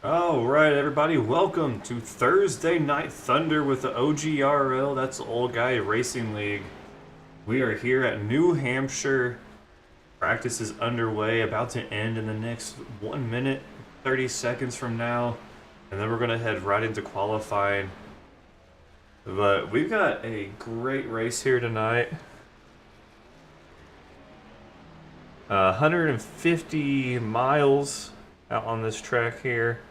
All right, everybody, welcome to Thursday Night Thunder with the OGRL. That's the Old Guy Racing League. We are here at New Hampshire. Practice is underway, about to end in the next 1 minute, 30 seconds from now. And then we're going to head right into qualifying. But we've got a great race here tonight. 150 miles out on this track here.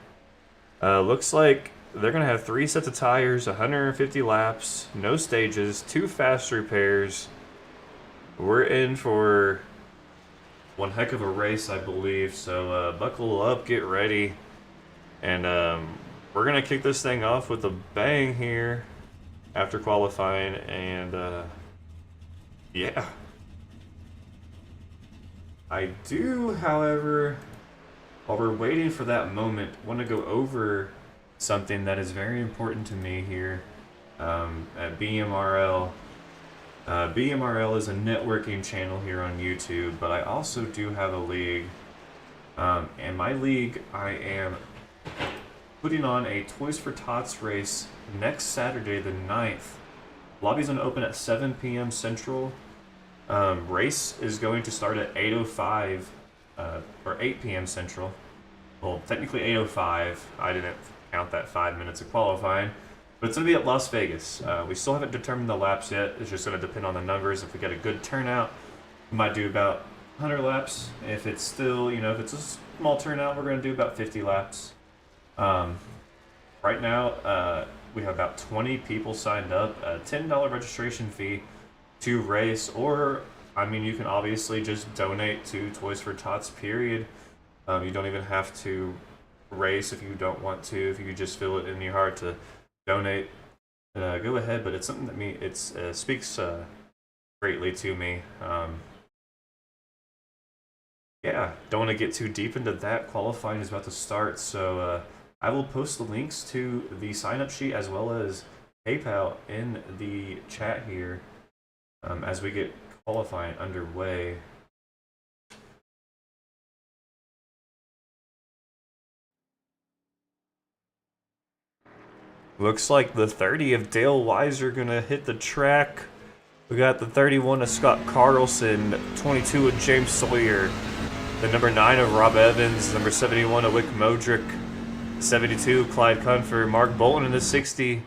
Looks like they're going to have 3 sets of tires, 150 laps, no stages, 2 fast repairs. We're in for one heck of a race, I believe, so buckle up, get ready. And we're going to kick this thing off with a bang here after qualifying, and yeah. I do, however, while we're waiting for that moment, want to go over something that is very important to me here at BMRL. BMRL is a networking channel here on YouTube, but I also do have a league. And my league, I am putting on a Toys for Tots race next Saturday, the 9th. Lobby's going to open at 7 p.m. Central. Race is going to start at 8:05 or 8 p.m. Central. Well, technically 8:05. I didn't count that 5 minutes of qualifying. But it's going to be at Las Vegas. We still haven't determined the laps yet. It's just going to depend on the numbers. If we get a good turnout, we might do about 100 laps. If it's still, if it's a small turnout, we're going to do about 50 laps. Right now, we have about 20 people signed up. A $10 registration fee to race, or you can obviously just donate to Toys for Tots, period. You don't even have to race if you don't want to. If you just feel it in your heart to donate, go ahead. But it's something that speaks greatly to me. Yeah, don't want to get too deep into that. Qualifying is about to start, so I will post the links to the sign-up sheet as well as PayPal in the chat here as we get qualifying underway. Looks like the 30 of Dale Weiser gonna hit the track. We got the 31 of Scott Carlson, 22 of James Sawyer, the number 9 of Rob Evans, number 71 of Wick Modric, 72 Clyde Cunfer, Mark Bolton in the 60,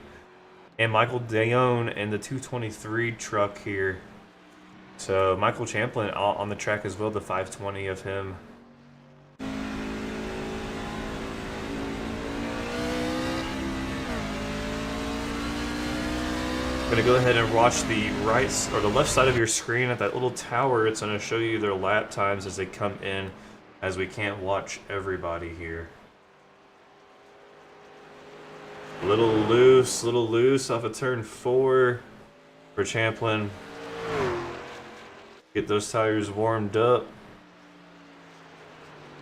and Michael Dayon in the 223 truck here. So Michael Champlin on the track as well, the 520 of him. I'm gonna go ahead and watch the the left side of your screen at that little tower. It's gonna show you their lap times as they come in, as we can't watch everybody here. Little loose off of turn 4 for Champlin. Get those tires warmed up.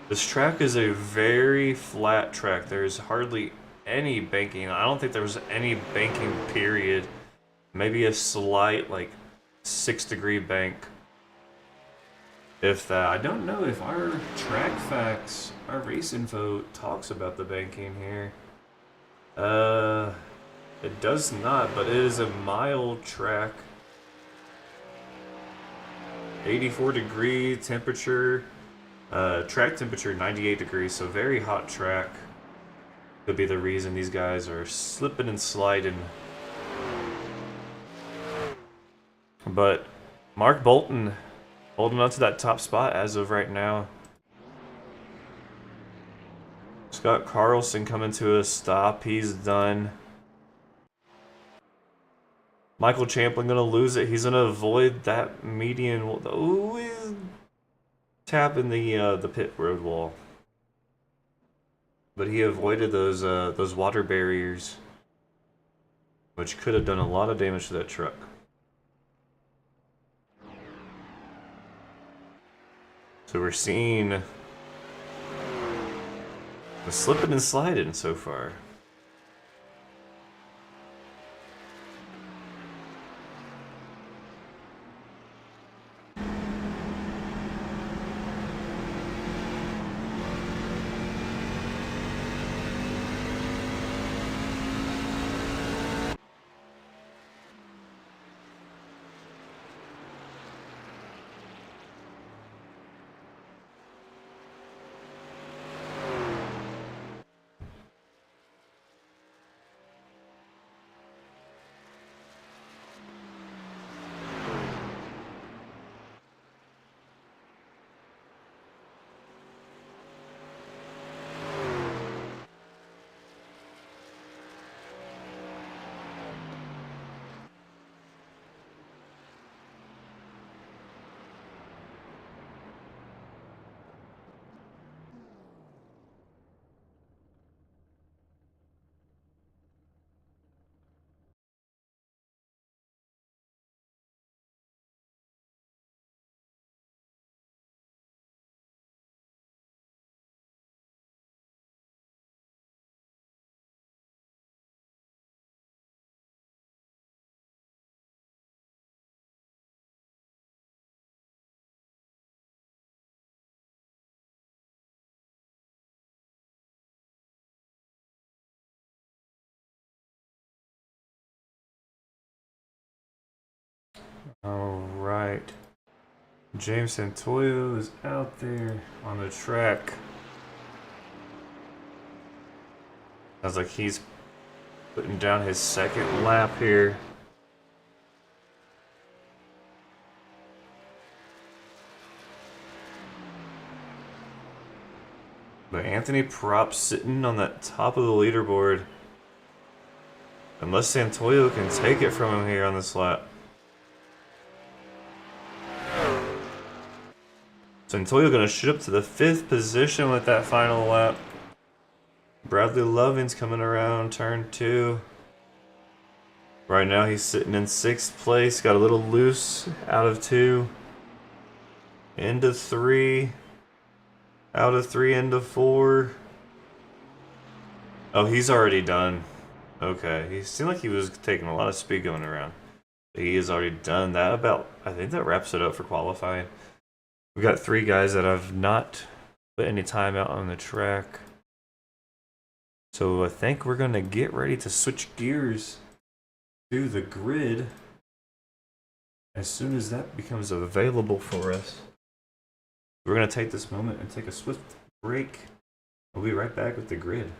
This track is a very flat track. There's hardly any banking. I don't think there was any banking, period. Maybe a slight, 6-degree bank. If that. I don't know if our track facts, our race info talks about the banking here. It does not, but it is a mild track. 84-degree temperature. Track temperature 98 degrees, so very hot track. Could be the reason these guys are slipping and sliding. But Mark Bolton holding on to that top spot as of right now. Scott Carlson coming to a stop. He's done. Michael Champlin gonna lose it. He's gonna avoid that median. Ooh, he's tapping the pit road wall. But he avoided those water barriers, which could have done a lot of damage to that truck. So we're seeing the slipping and sliding so far. Alright. James Santoyo is out there on the track. Sounds like he's putting down his second lap here. But Anthony Propp sitting on that top of the leaderboard. Unless Santoyo can take it from him here on this lap. Santoyo gonna shoot up to the 5th position with that final lap. Bradley Lovin's coming around turn 2. Right now he's sitting in 6th place. Got a little loose out of 2. Into 3. Out of 3 into 4. Oh, he's already done. Okay, he seemed like he was taking a lot of speed going around. He is already done that I think that wraps it up for qualifying. We've got 3 guys that have not put any time out on the track. So I think we're gonna get ready to switch gears to the grid as soon as that becomes available for us. We're gonna take this moment and take a swift break. We'll be right back with the grid.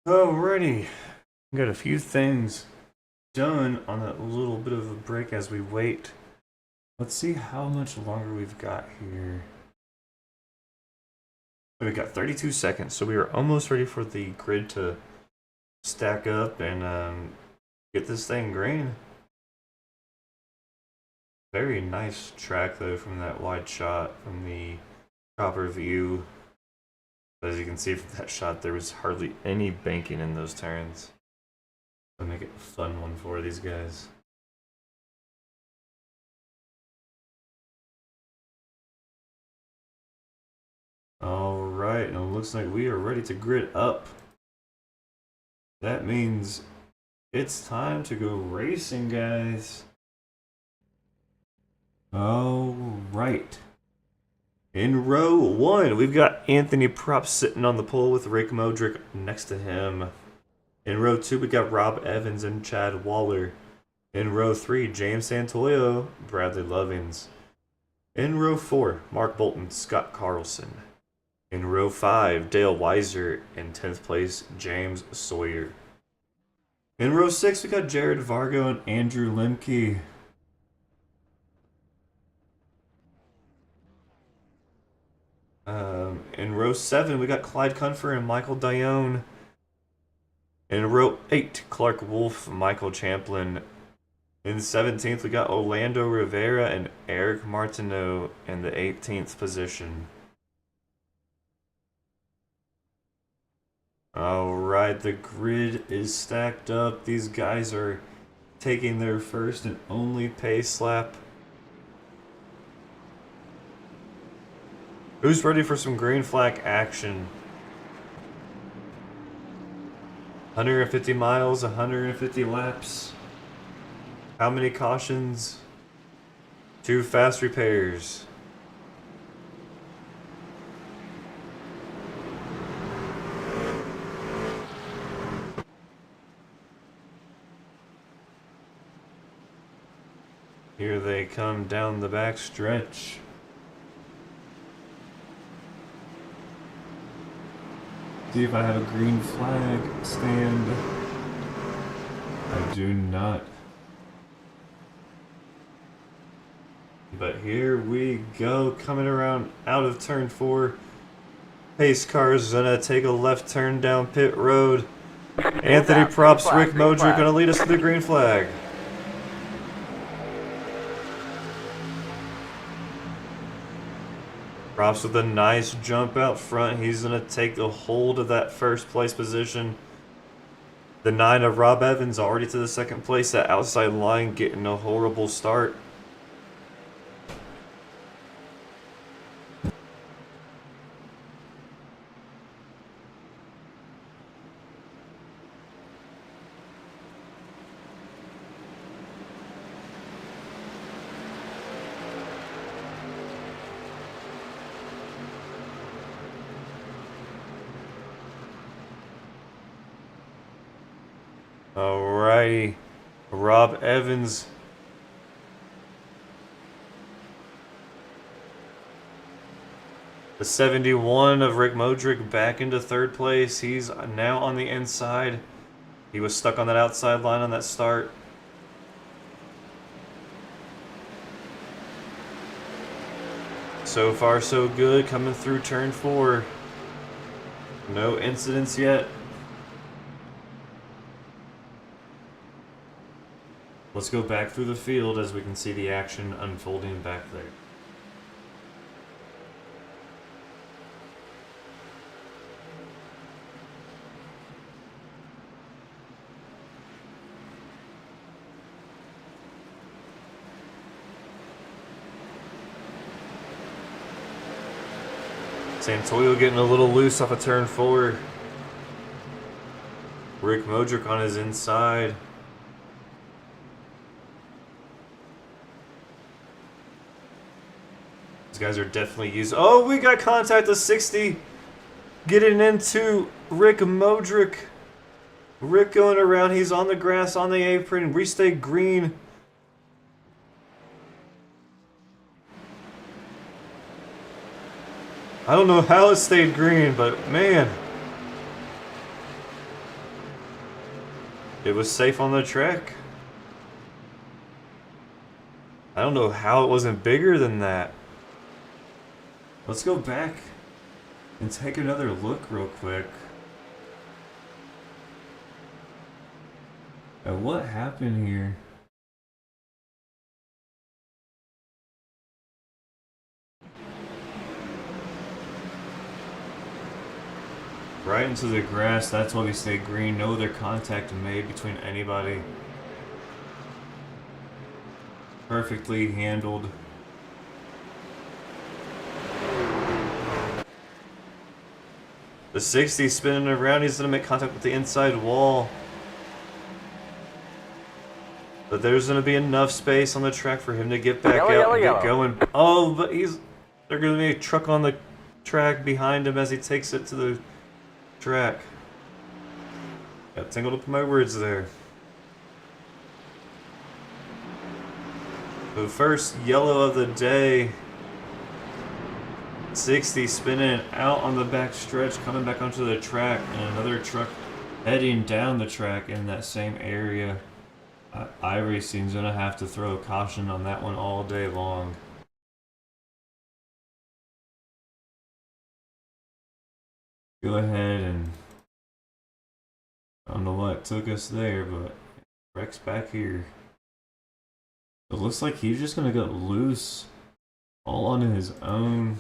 Alrighty, got a few things done on that little bit of a break as we wait. Let's see how much longer we've got here. We've got 32 seconds, so we are almost ready for the grid to stack up and get this thing green. Very nice track though from that wide shot from the proper view. As you can see from that shot, there was hardly any banking in those turns. So make it a fun one for these guys. Alright, and it looks like we are ready to grid up. That means it's time to go racing, guys. Alright. In row 1, we've got Anthony Propp sitting on the pole with Rick Modric next to him. In row 2, we got Rob Evans and Chad Waller. In row 3, James Santoyo, Bradley Lovings. In row 4, Mark Bolton, Scott Carlson. In row 5, Dale Weiser. In 10th place, James Sawyer. In row 6, we got Jared Vargo and Andrew Lemke. In row 7, we got Clyde Cunfer and Michael Dione. In row 8, Clark Wolf, Michael Champlin. In 17th, we got Orlando Rivera and Eric Martineau in the 18th position. Alright, the grid is stacked up. These guys are taking their first and only pace lap. Who's ready for some green flag action? 150 miles, 150 laps. How many cautions? 2 fast repairs. Here they come down the back stretch. See if I have a green flag stand. I do not. But here we go, coming around out of turn 4. Pace car is gonna take a left turn down pit road. Anthony Props, Rick Modric gonna lead us to the green flag. Props with a nice jump out front. He's going to take the hold of that first place position. The 9 of Rob Evans already to the second place. That outside line getting a horrible start. Alrighty, Rob Evans. The 71 of Rick Modric back into third place. He's now on the inside. He was stuck on that outside line on that start. So far so good coming through turn 4. No incidents yet. Let's go back through the field as we can see the action unfolding back there. Santoyo getting a little loose off of turn 4. Rick Modric on his inside. These guys are definitely used. Oh, we got contact of 60. Getting into Rick Modric. Rick going around. He's on the grass, on the apron. We stay green. I don't know how it stayed green, but man. It was safe on the track. I don't know how it wasn't bigger than that. Let's go back and take another look real quick at what happened here. Right into the grass, that's why we stay green. No other contact made between anybody. Perfectly handled. The 60 spinning around, he's gonna make contact with the inside wall. But there's gonna be enough space on the track for him to get back out and get going. Oh, but there's gonna be a truck on the track behind him as he takes it to the track. Got tangled up in my words there. The first yellow of the day. 60 spinning out on the back stretch, coming back onto the track, and another truck heading down the track in that same area. iRacing's gonna have to throw a caution on that one all day long. Go ahead and I don't know what took us there, but Rex back here. It looks like he's just gonna get loose all on his own.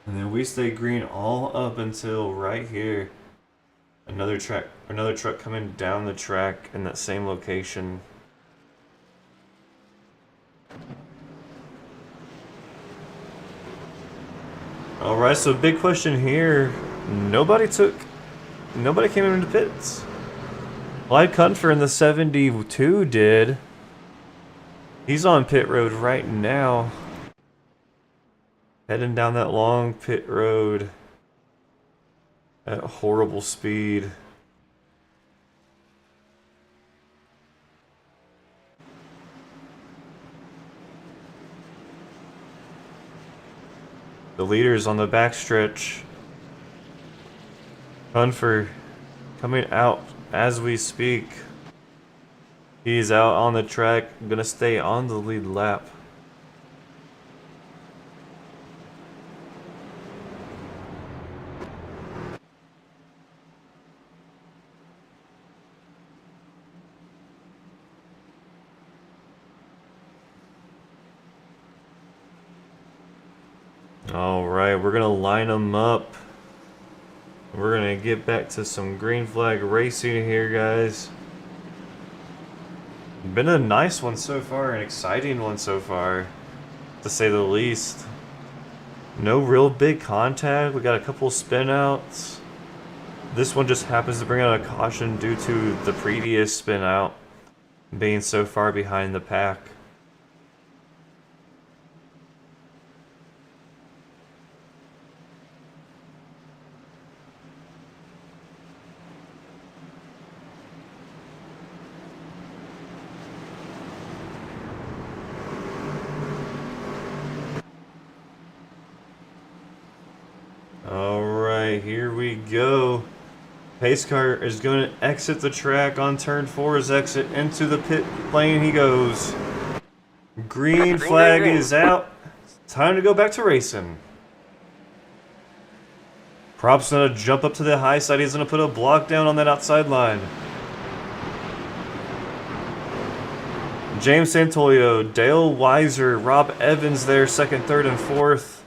And then we stay green all up until right here. Another truck coming down the track in that same location. Alright, so big question here. Nobody came into pits. Clyde Cunfer in the 72 did. He's on pit road right now. Heading down that long pit road at horrible speed. The leader's on the backstretch. Cunfer coming out as we speak. He's out on the track, gonna stay on the lead lap. Alright, we're gonna line them up. We're gonna get back to some green flag racing here, guys. Been a nice one so far, an exciting one so far, to say the least. No real big contact, we got a couple spin outs. This one just happens to bring out a caution due to the previous spin out being so far behind the pack. Alright, here we go. Pace car is going to exit the track on turn 4's exit. Into the pit lane he goes. Green flag is out. Time to go back to racing. Prop's going to jump up to the high side. He's going to put a block down on that outside line. James Santolio, Dale Weiser, Rob Evans there, second, third, and fourth.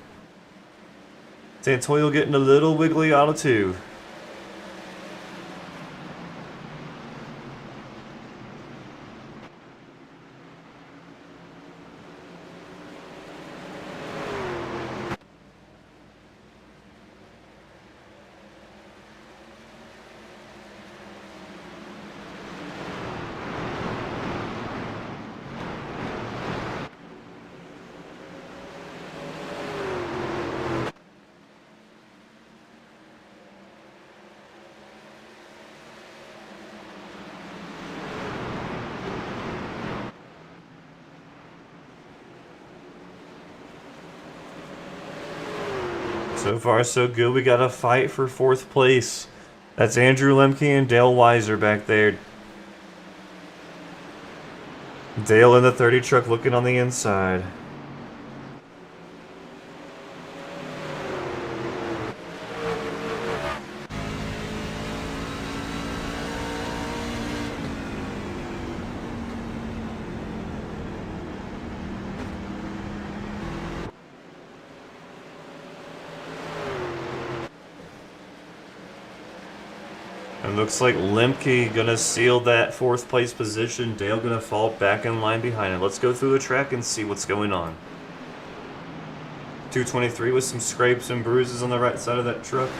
Santolio getting a little wiggly out of two. So far, so good. We got a fight for 4th place. That's Andrew Lemke and Dale Weiser back there. Dale in the 30 truck looking on the inside. And looks like Lemke gonna seal that 4th place position. Dale gonna fall back in line behind him. Let's go through the track and see what's going on. 223 with some scrapes and bruises on the right side of that truck.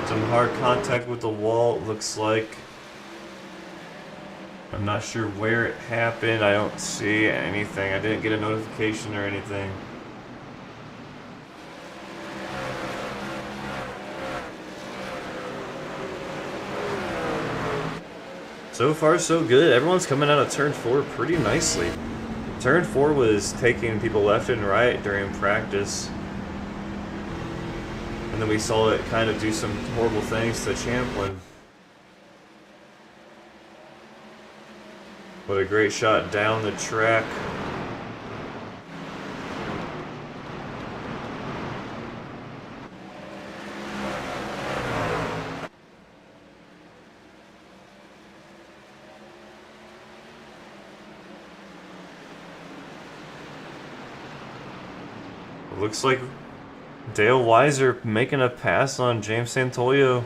Some hard contact with the wall, it looks like. I'm not sure where it happened. I don't see anything. I didn't get a notification or anything. So far, so good. Everyone's coming out of turn 4 pretty nicely. Turn 4 was taking people left and right during practice. And then we saw it kind of do some horrible things to Champlin. What a great shot down the track. Looks like Dale Weiser making a pass on James Santoyo.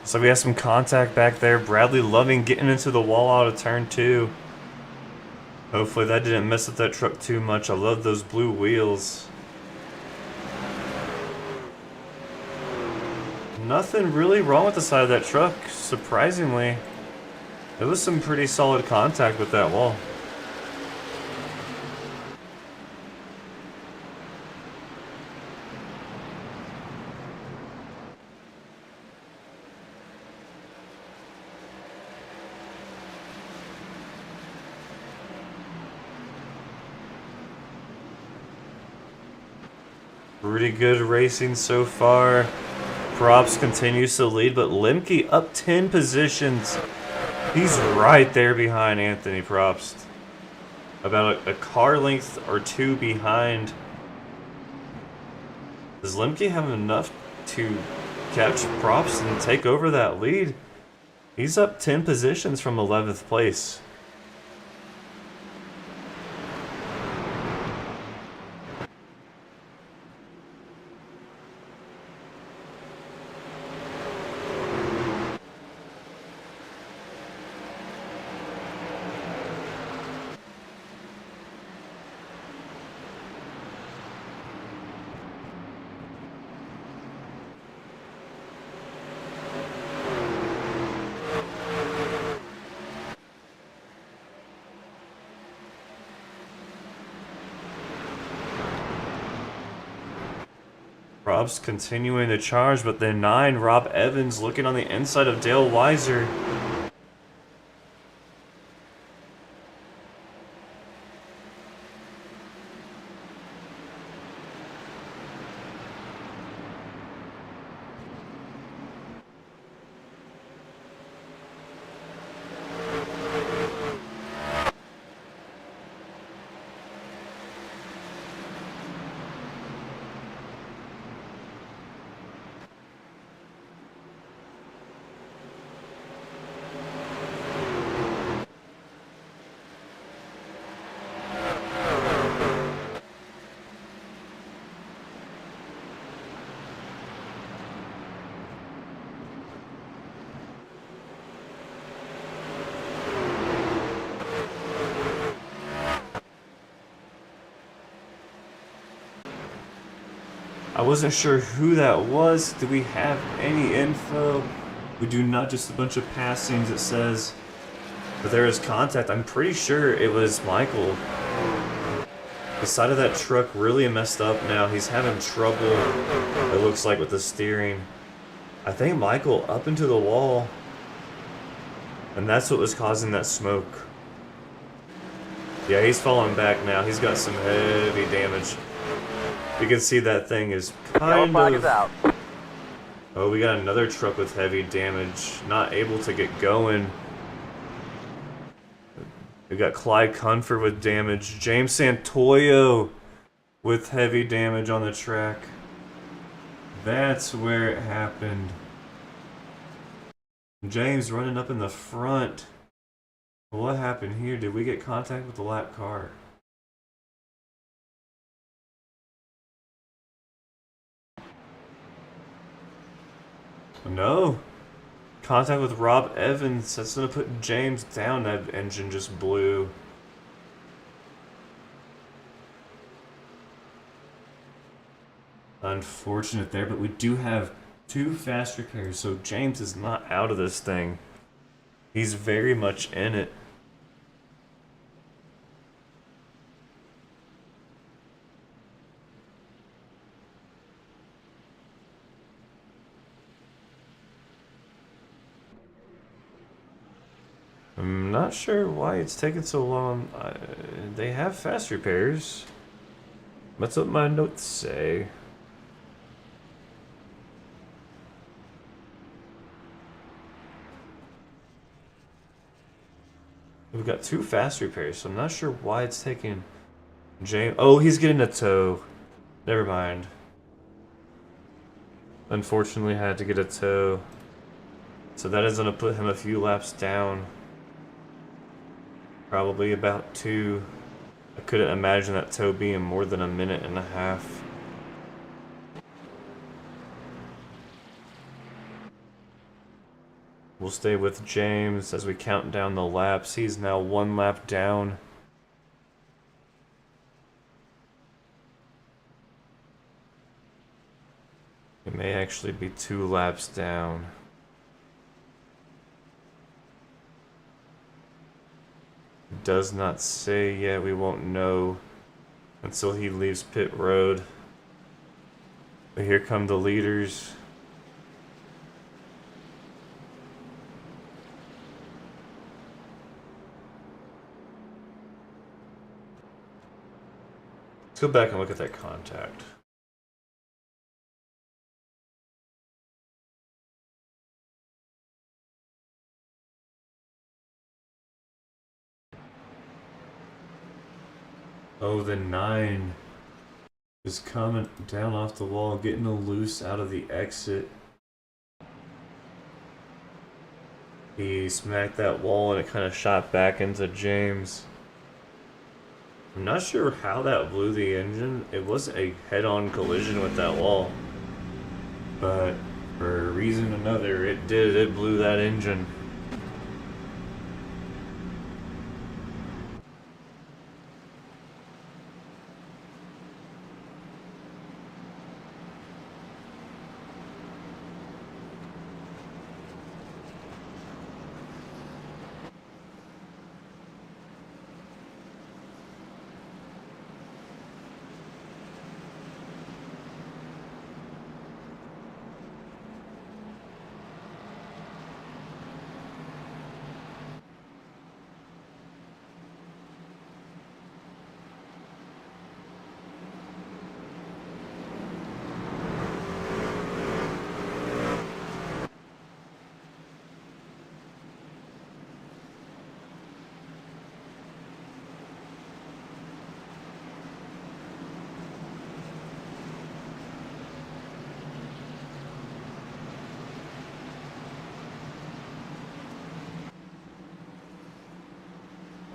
So we have some contact back there. Bradley Loving getting into the wall out of turn 2. Hopefully that didn't mess up that truck too much. I love those blue wheels. Nothing really wrong with the side of that truck, surprisingly. There was some pretty solid contact with that wall. Pretty good racing so far. Props continues to lead, but Lemke up 10 positions. He's right there behind Anthony Probst. About a car length or 2 behind. Does Lemke have enough to catch Probst and take over that lead? He's up 10 positions from 11th place. Rob's continuing to charge, but then 9, Rob Evans looking on the inside of Dale Weiser. I wasn't sure who that was. Do we have any info? We do not, just a bunch of passings, it says. But there is contact. I'm pretty sure it was Michael. The side of that truck really messed up now. He's having trouble, it looks like, with the steering. I think Michael up into the wall. And that's what was causing that smoke. Yeah, he's falling back now. He's got some heavy damage. You can see that thing is kind of... is out. Oh, we got another truck with heavy damage. Not able to get going. We got Clyde Cunford with damage. James Santoyo with heavy damage on the track. That's where it happened. James running up in the front. What happened here? Did we get contact with the lap car? No. Contact with Rob Evans. That's gonna put James down. That engine just blew. Unfortunate there, but we do have 2 fast repairs, so James is not out of this thing. He's very much in it. I'm not sure why it's taking so long. They have fast repairs. That's what my notes say. We've got 2 fast repairs, so I'm not sure why it's taking James. Oh, he's getting a tow. Never mind. Unfortunately, had to get a tow. So that is going to put him a few laps down. Probably about 2. I couldn't imagine that tow being more than a minute and a half. We'll stay with James as we count down the laps. He's now 1 lap down. It may actually be 2 laps down. It does not say yet. We won't know until he leaves pit road. But here come the leaders. Let's go back and look at that contact. Oh, the 9 is coming down off the wall, getting a loose out of the exit. He smacked that wall and it kind of shot back into James. I'm not sure how that blew the engine. It was a head-on collision with that wall. But for a reason or another, it did. It blew that engine.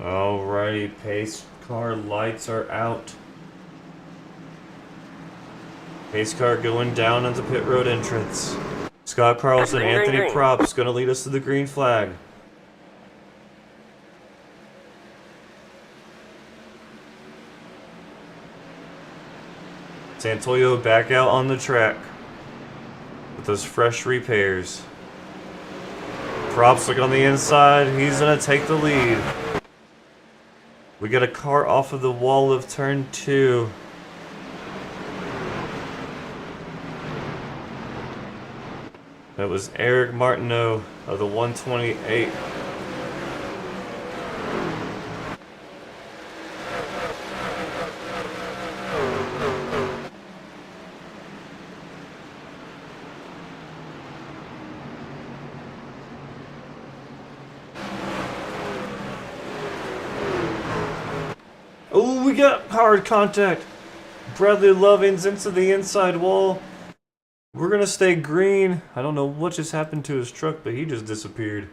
Alrighty, pace car lights are out. Pace car going down into pit road entrance. Scott Carlson, Anthony Props gonna lead us to the green flag. Santoyo back out on the track with those fresh repairs. Props look on the inside. He's gonna take the lead. We got a car off of the wall of turn 2. That was Eric Martineau of the 128. Oh, we got hard contact. Bradley Lovings into the inside wall. We're gonna stay green. I don't know what just happened to his truck, but he just disappeared.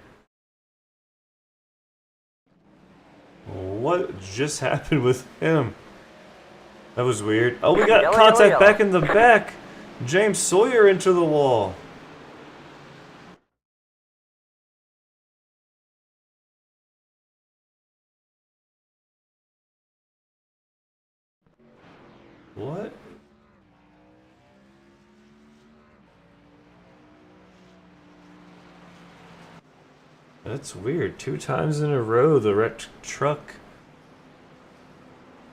What just happened with him? That was weird. Oh, we got contact back in the back. James Sawyer into the wall. What? That's weird. 2 times in a row, the wrecked truck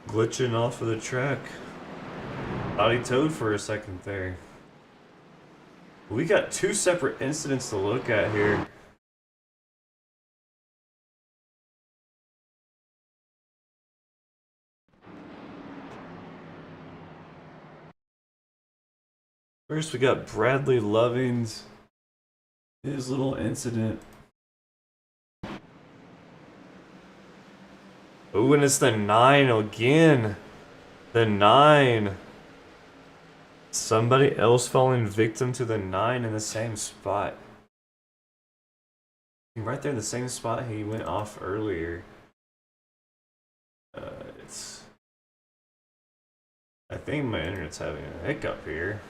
glitching off of the track. Thought he towed for a second there. We got 2 separate incidents to look at here. First, we got Bradley Lovings. His little incident. Oh, and it's the 9 again. The 9. Somebody else falling victim to the 9 in the same spot. Right there in the same spot he went off earlier. I think my internet's having a hiccup here.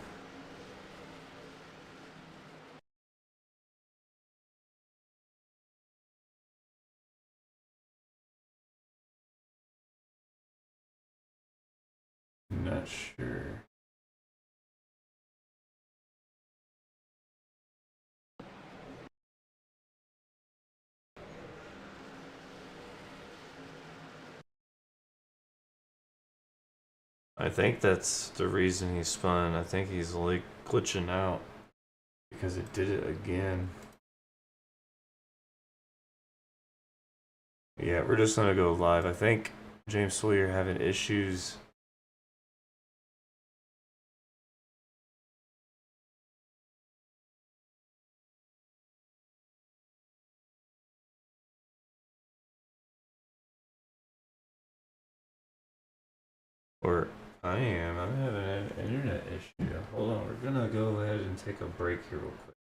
Not sure. I think that's the reason he spun. I think he's like glitching out because it did it again. Yeah, we're just gonna go live. I think James Sawyer having issues. Or I'm having an internet issue. Hold on, we're gonna go ahead and take a break here real quick.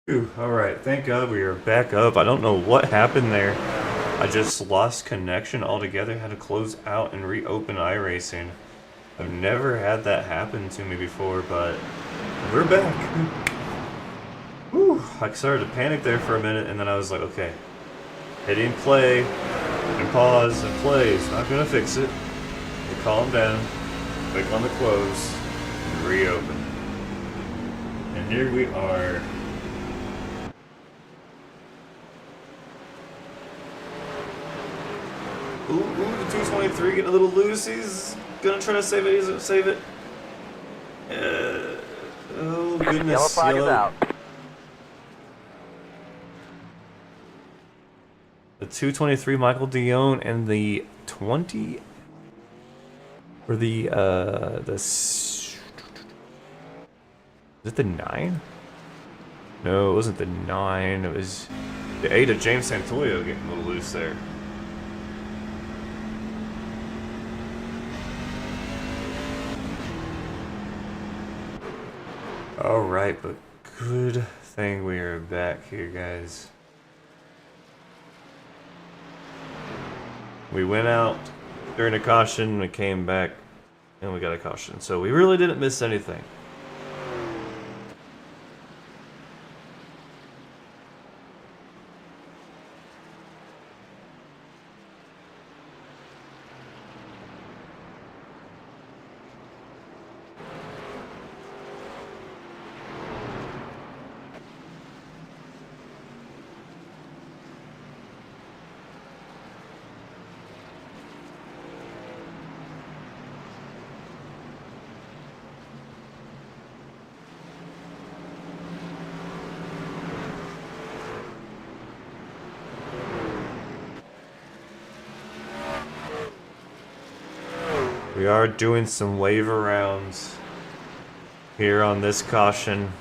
Whew, alright, thank God we are back up. I don't know what happened there. I just lost connection altogether, had to close out and reopen iRacing. I've never had that happen to me before, but we're back. Whew, I started to panic there for a minute, and then I was like, okay, hitting play, and pause, and play is not gonna fix it. You calm down, click on the close, and reopen. And here we are. Ooh, the 223 getting a little loose. He's gonna try to save it. He's gonna save it. Oh goodness. Yellow flag is out. The 223 Michael Dion and the 20 or the is it the 9? No, it wasn't the 9. It was the 8 of James Santoyo getting a little loose there. Alright, but good thing we are back here, guys. We went out during a caution, we came back, and we got a caution. So we really didn't miss anything. We are doing some waiver rounds here on this caution.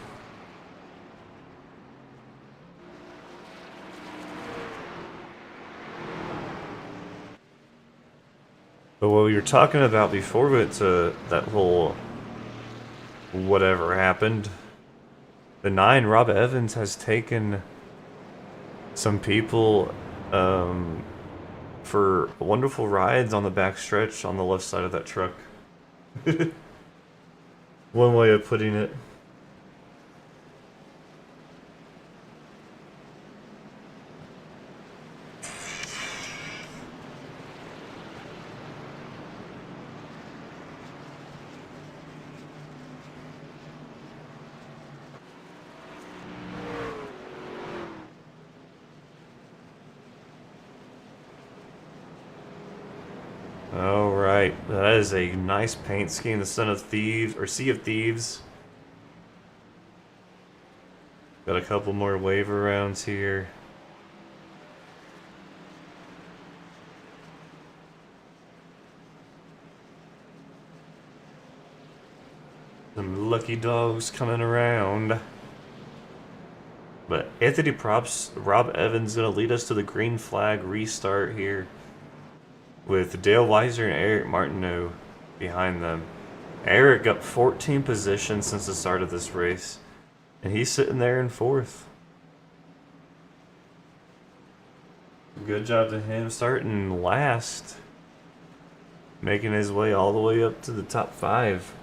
But what we were talking about before we went to that whole whatever happened, the 9, Rob Evans, has taken some people for wonderful rides on the back stretch on the left side of that truck. One way of putting it. Alright, that is a nice paint scheme, the Son of Thieves, or Sea of Thieves. Got a couple more waiver rounds here. Some lucky dogs coming around. But Anthony Props, Rob Evans gonna lead us to the green flag restart here, with Dale Weiser and Eric Martineau behind them. Eric up 14 positions since the start of this race, and he's sitting there in 4th. Good job to him starting last, making his way all the way up to the top 5.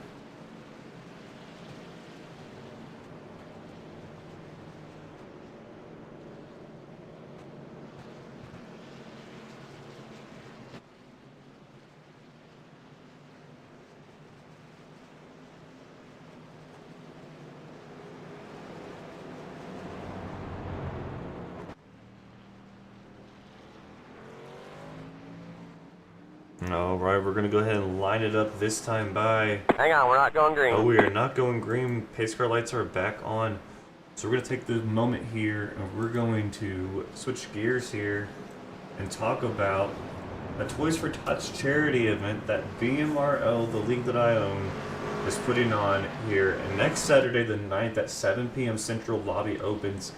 Alright, we're going to go ahead and line it up this time by... Hang on, we're not going green. Oh, we are not going green. Pace car lights are back on. So we're going to take the moment here, and we're going to switch gears here and talk about a Toys for Tots charity event that BMRL, the league that I own, is putting on here. And next Saturday the 9th at 7 p.m. Central, lobby opens.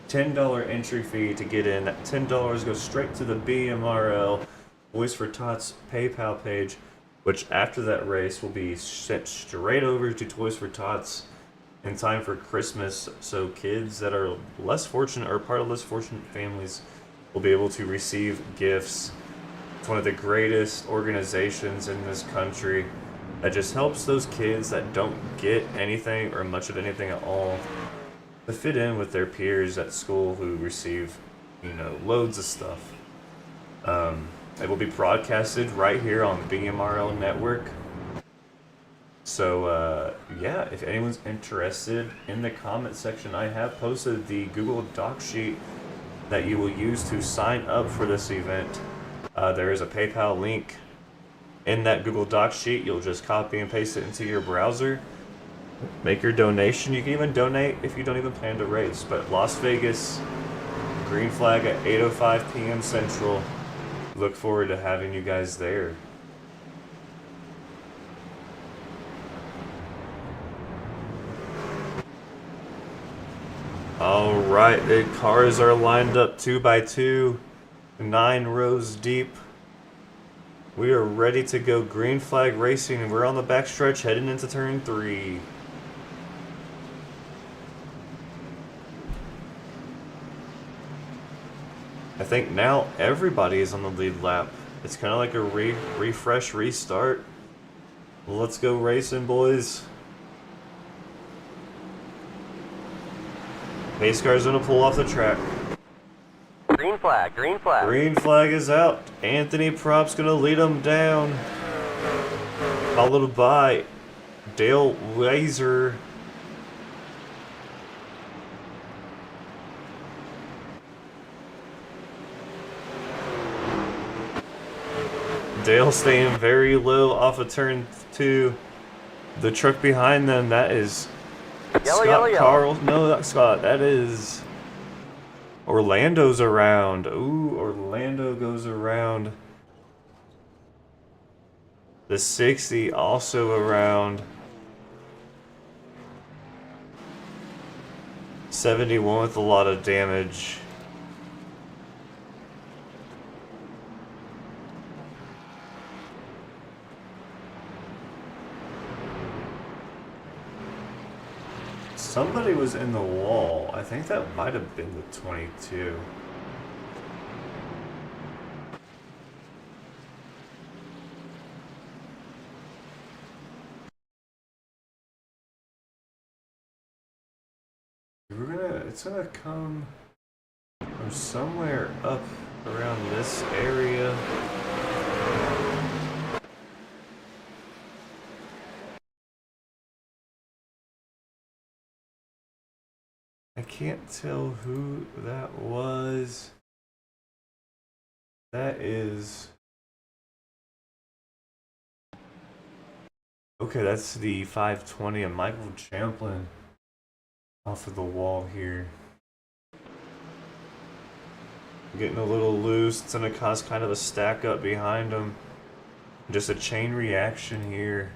$10 entry fee to get in. That $10 goes straight to the BMRL Toys for Tots PayPal page, which after that race will be sent straight over to Toys for Tots in time for Christmas, so kids that are less fortunate or part of less fortunate families will be able to receive gifts. It's one of the greatest organizations in this country that just helps those kids that don't get anything or much of anything at all to fit in with their peers at school who receive, loads of stuff. It will be broadcasted right here on BMRL Network. So, yeah, if anyone's interested, in the comment section, I have posted the Google Doc sheet that you will use to sign up for this event. There is a PayPal link in that Google Doc sheet. You'll just copy and paste it into your browser. Make your donation. You can even donate if you don't even plan to race. But Las Vegas, green flag at 8:05 p.m. Central. Look forward to having you guys there. Alright, the cars are lined up 2 by 2, 9 rows deep. We are ready to go green flag racing, and we're on the backstretch heading into turn 3. I think now everybody is on the lead lap. It's kind of like a refresh, restart. Let's go racing, boys. Pace car's gonna pull off the track. Green flag, green flag. Green flag is out. Anthony Prop's gonna lead him down. Followed by Dale Weiser. Dale staying very low off of turn 2. The truck behind them, that is Yellow, Scott yellow, yellow. Carl. No, not Scott. That is Orlando's around. Ooh, Orlando goes around. The 60 also around. 71 with a lot of damage. Somebody was in the wall. I think that might have been the 22. It's gonna come from somewhere up around this area. I can't tell who that was. That is... Okay, that's the 520 of Michael Champlin off of the wall here. Getting a little loose. It's gonna cause kind of a stack up behind him. Just a chain reaction here.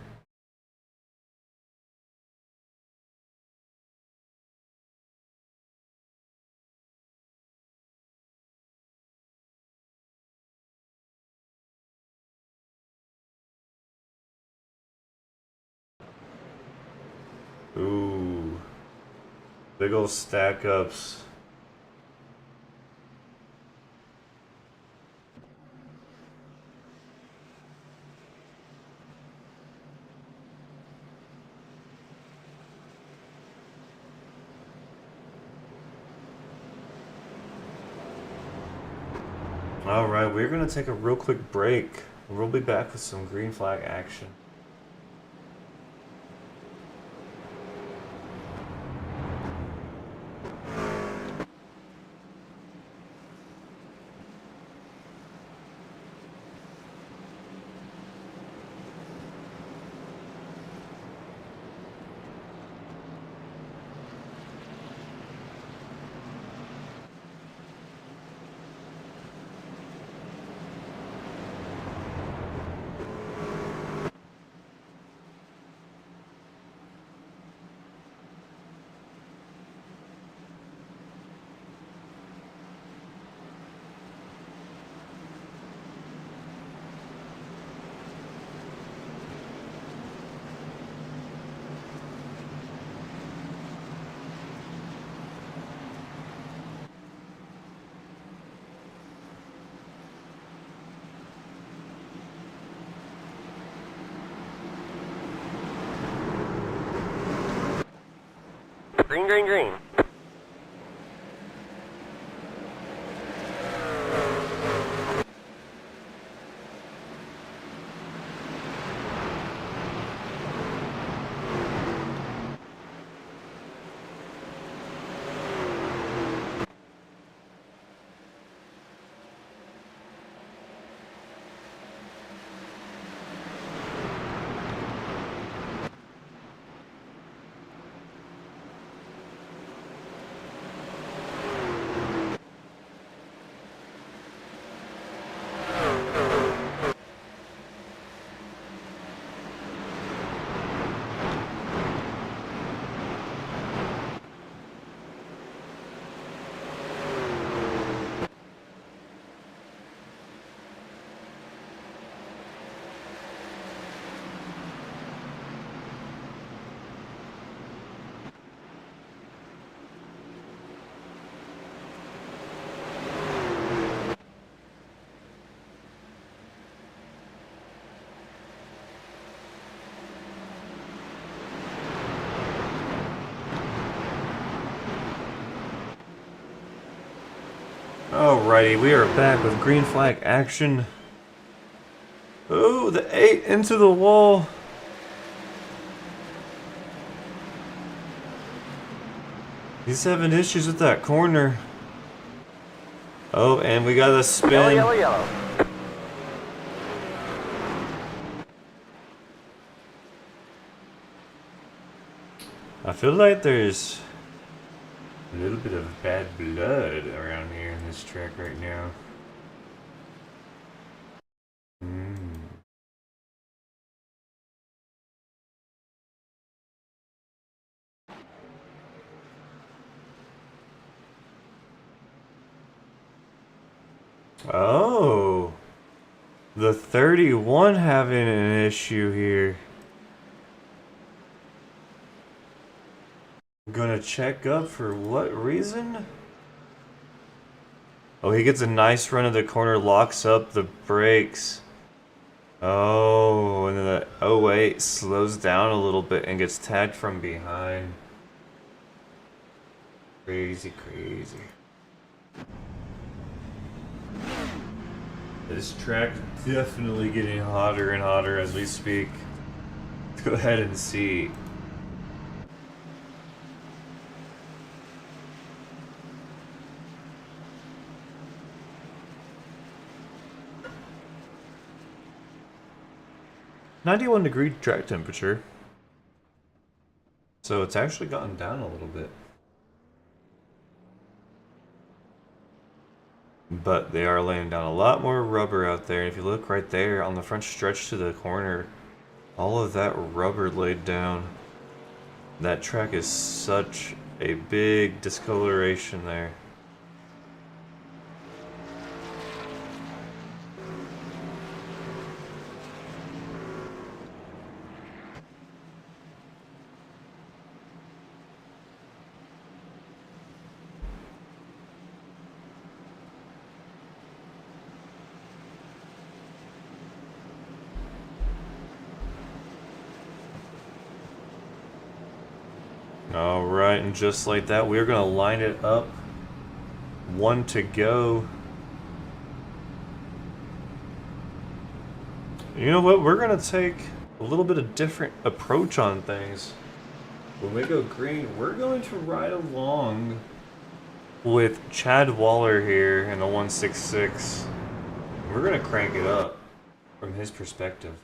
Ooh. Big ol' stack ups. Alright, we're gonna take a real quick break. We'll be back with some green flag action. Green, green, green. Alrighty, we are back with green flag action. Oh, the 8 into the wall. He's having issues with that corner. Oh, and we got a spin. Yellow, yellow, yellow. I feel like there's a little bit of bad blood around here in this track right now. Oh, the 31 having an issue here. Gonna check up for what reason? Oh, he gets a nice run of the corner, locks up the brakes. Oh, and then the 08 slows down a little bit and gets tagged from behind. Crazy, crazy. This track is definitely getting hotter and hotter as we speak. Let's go ahead and see. -91-degree track temperature. So it's actually gotten down a little bit. But they are laying down a lot more rubber out there. And if you look right there on the front stretch to the corner, all of that rubber laid down. That track is such a big discoloration there. Alright, and just like that, we're going to line it up. 1 to go. You know what? We're going to take a little bit of different approach on things. When we go green, we're going to ride along with Chad Waller here in the 166. We're going to crank it up from his perspective.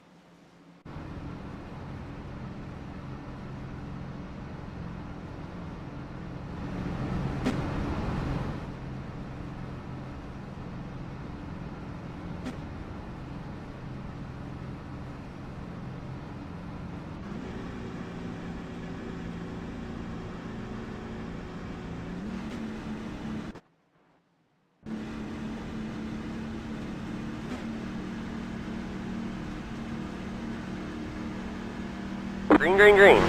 Green, green, green.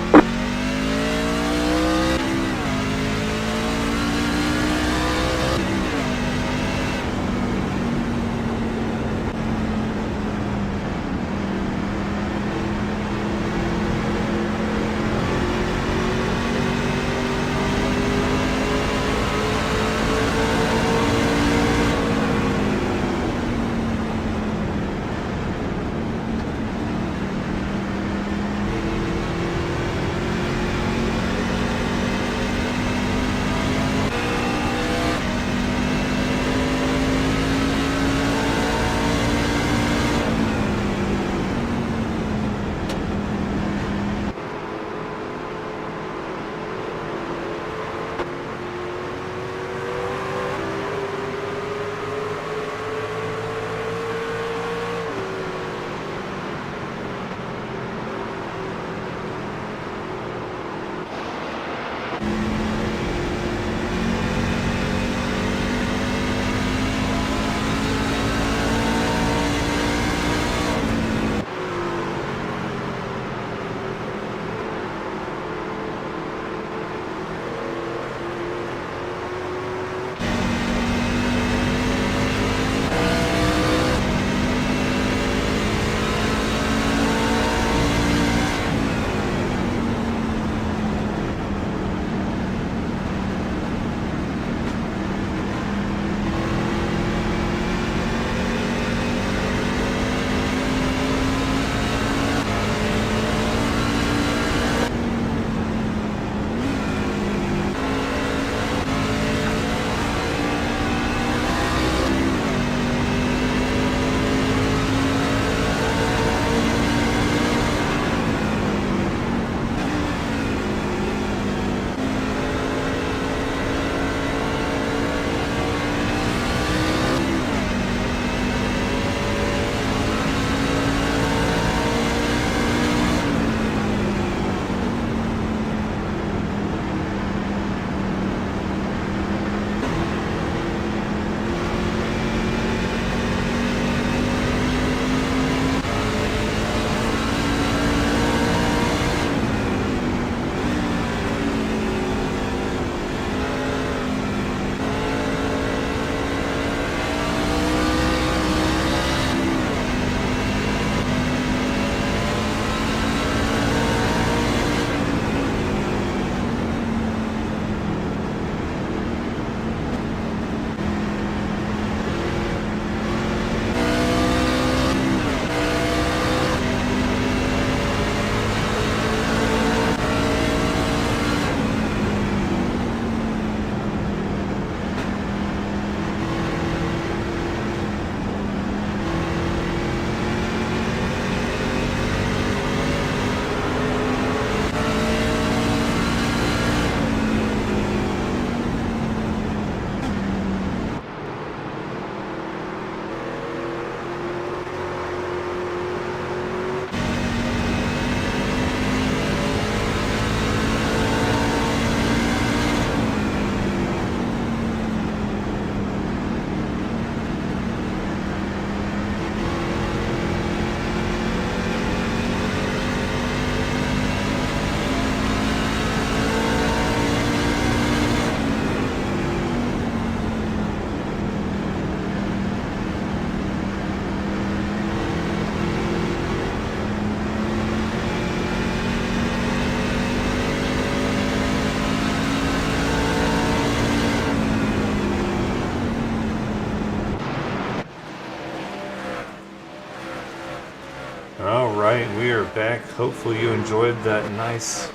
back. Hopefully you enjoyed that nice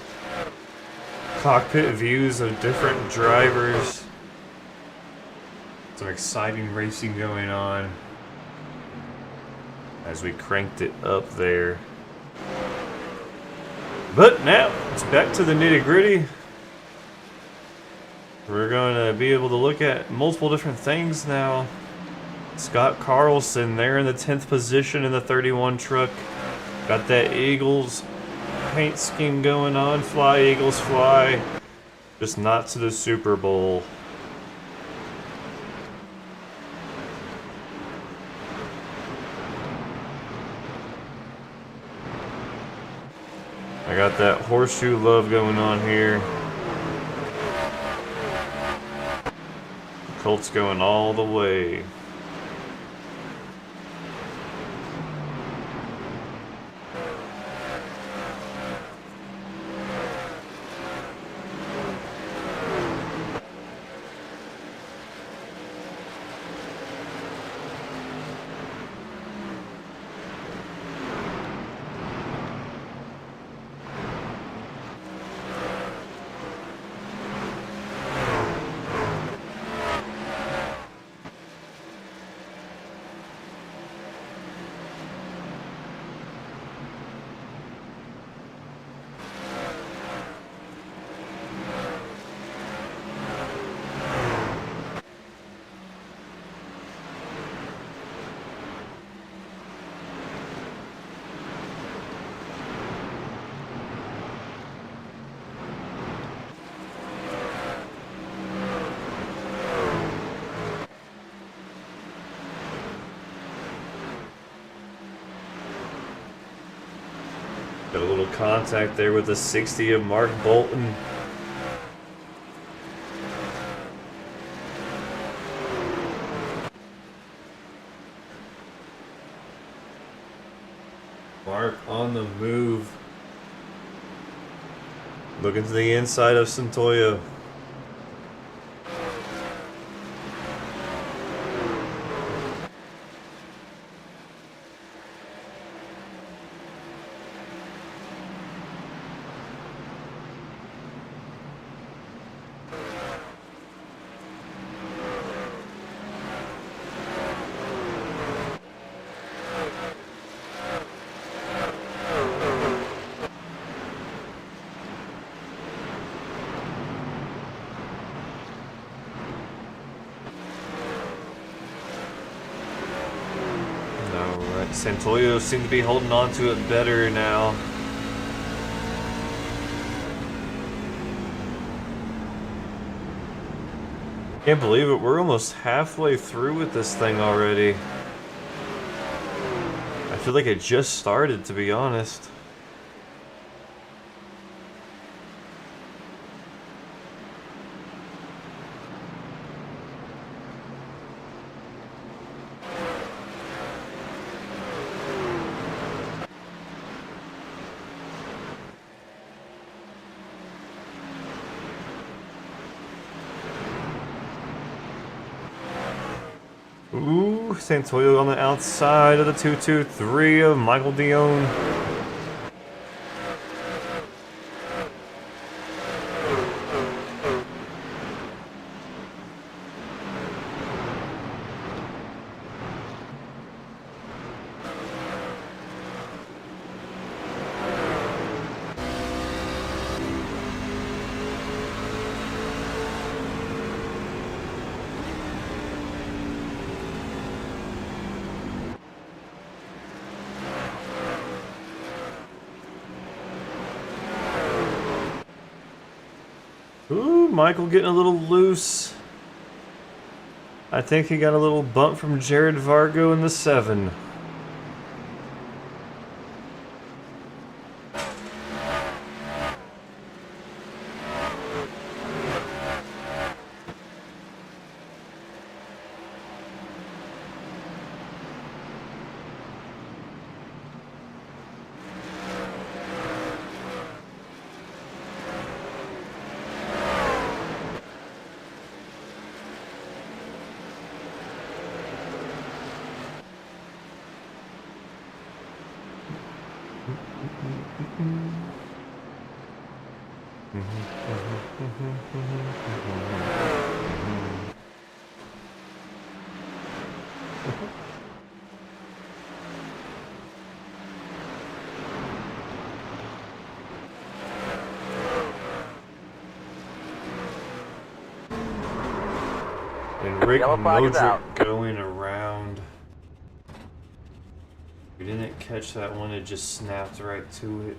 cockpit views of different drivers. Some exciting racing going on as we cranked it up there. But now it's back to the nitty-gritty. We're going to be able to look at multiple different things now. Scott Carlson there in the 10th position in the 31 truck. Got that Eagles paint scheme going on. Fly, Eagles, fly. Just not to the Super Bowl. I got that horseshoe love going on here. Colts going all the way. Got a little contact there with the 60 of Mark Bolton. Mark on the move. Looking to the inside of Santoyo. Santoyo seems to be holding on to it better now. Can't believe it, we're almost halfway through with this thing already. I feel like it just started, to be honest. Ooh, Santoyo on the outside of the 223 of Michael Dion. Ooh, Michael getting a little loose. I think he got a little bump from Jared Vargo in the 7. And Rick Yellow flag is Modric out. going around. We didn't catch that one, it just snapped right to it.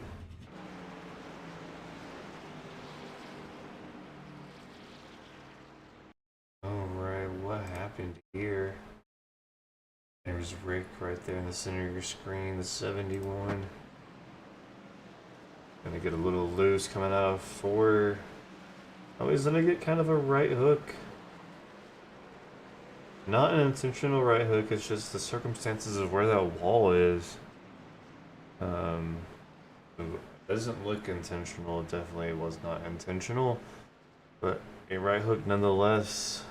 Alright, what happened here? There's Rick right there in the center of your screen, the 71. Gonna get a little loose coming out of 4. Oh, he's gonna get kind of a right hook. Not an intentional right hook, it's just the circumstances of where that wall is. It doesn't look intentional, it definitely was not intentional, but a right hook nonetheless.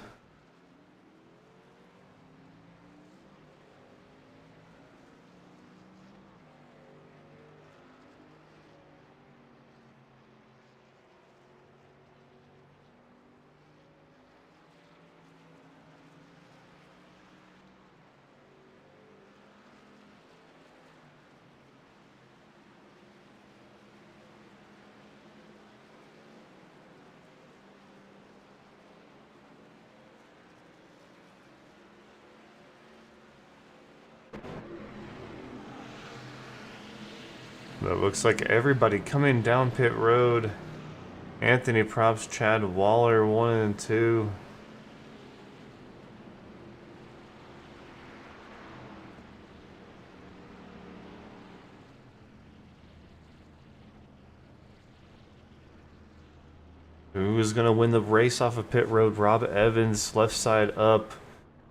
But it looks like everybody coming down pit road. Anthony Props, Chad Waller, 1 and 2. Who's gonna win the race off of pit road? Rob Evans, left side up.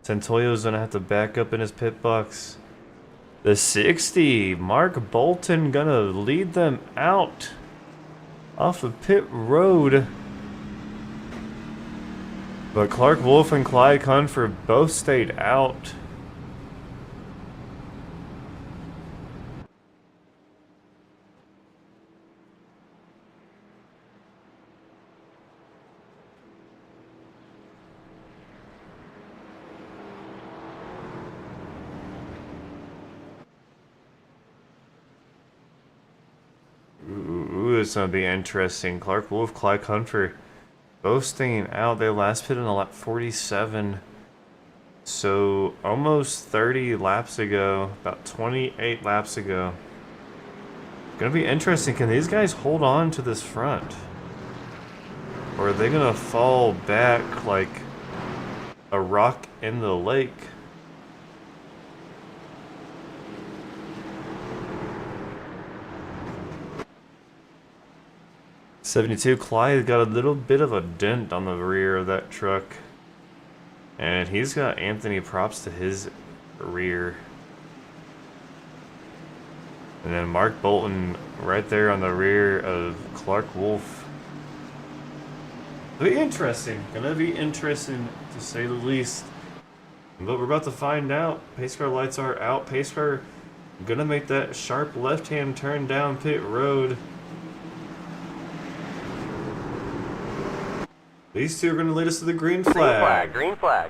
Santoyo's gonna have to back up in his pit box. The 60, Mark Bolton gonna lead them out off of pit road. But Clark Wolf and Clyde Cunfer both stayed out. Ooh, it's gonna be interesting. Clark Wolf, Clyde Cunfer, both staying out. They last pitted on lap 47. So almost 30 laps ago, about 28 laps ago. Gonna be interesting. Can these guys hold on to this front? Or are they gonna fall back like a rock in the lake? '72 Clyde got a little bit of a dent on the rear of that truck. And he's got Anthony Props to his rear. And then Mark Bolton right there on the rear of Clark Wolf. It'll be interesting. Gonna be interesting to say the least. But we're about to find out. Pace car lights are out. Pace car gonna make that sharp left-hand turn down pit road. These two are gonna lead us to the green flag. Green flag.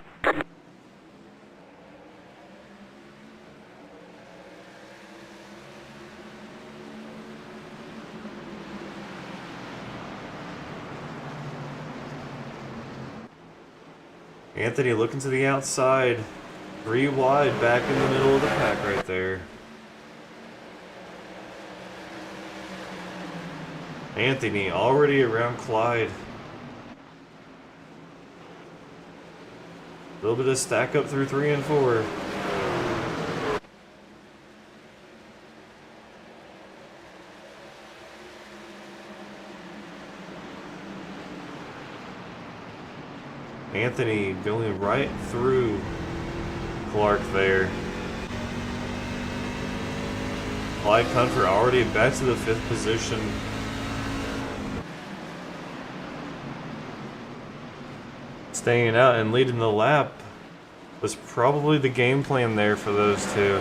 Anthony looking to the outside. 3 wide back in the middle of the pack right there. Anthony already around Clyde. A little bit of stack up through 3 and 4. Anthony going right through Clark there. Clyde Cunfer already back to the 5th position. Staying out and leading the lap was probably the game plan there for those two.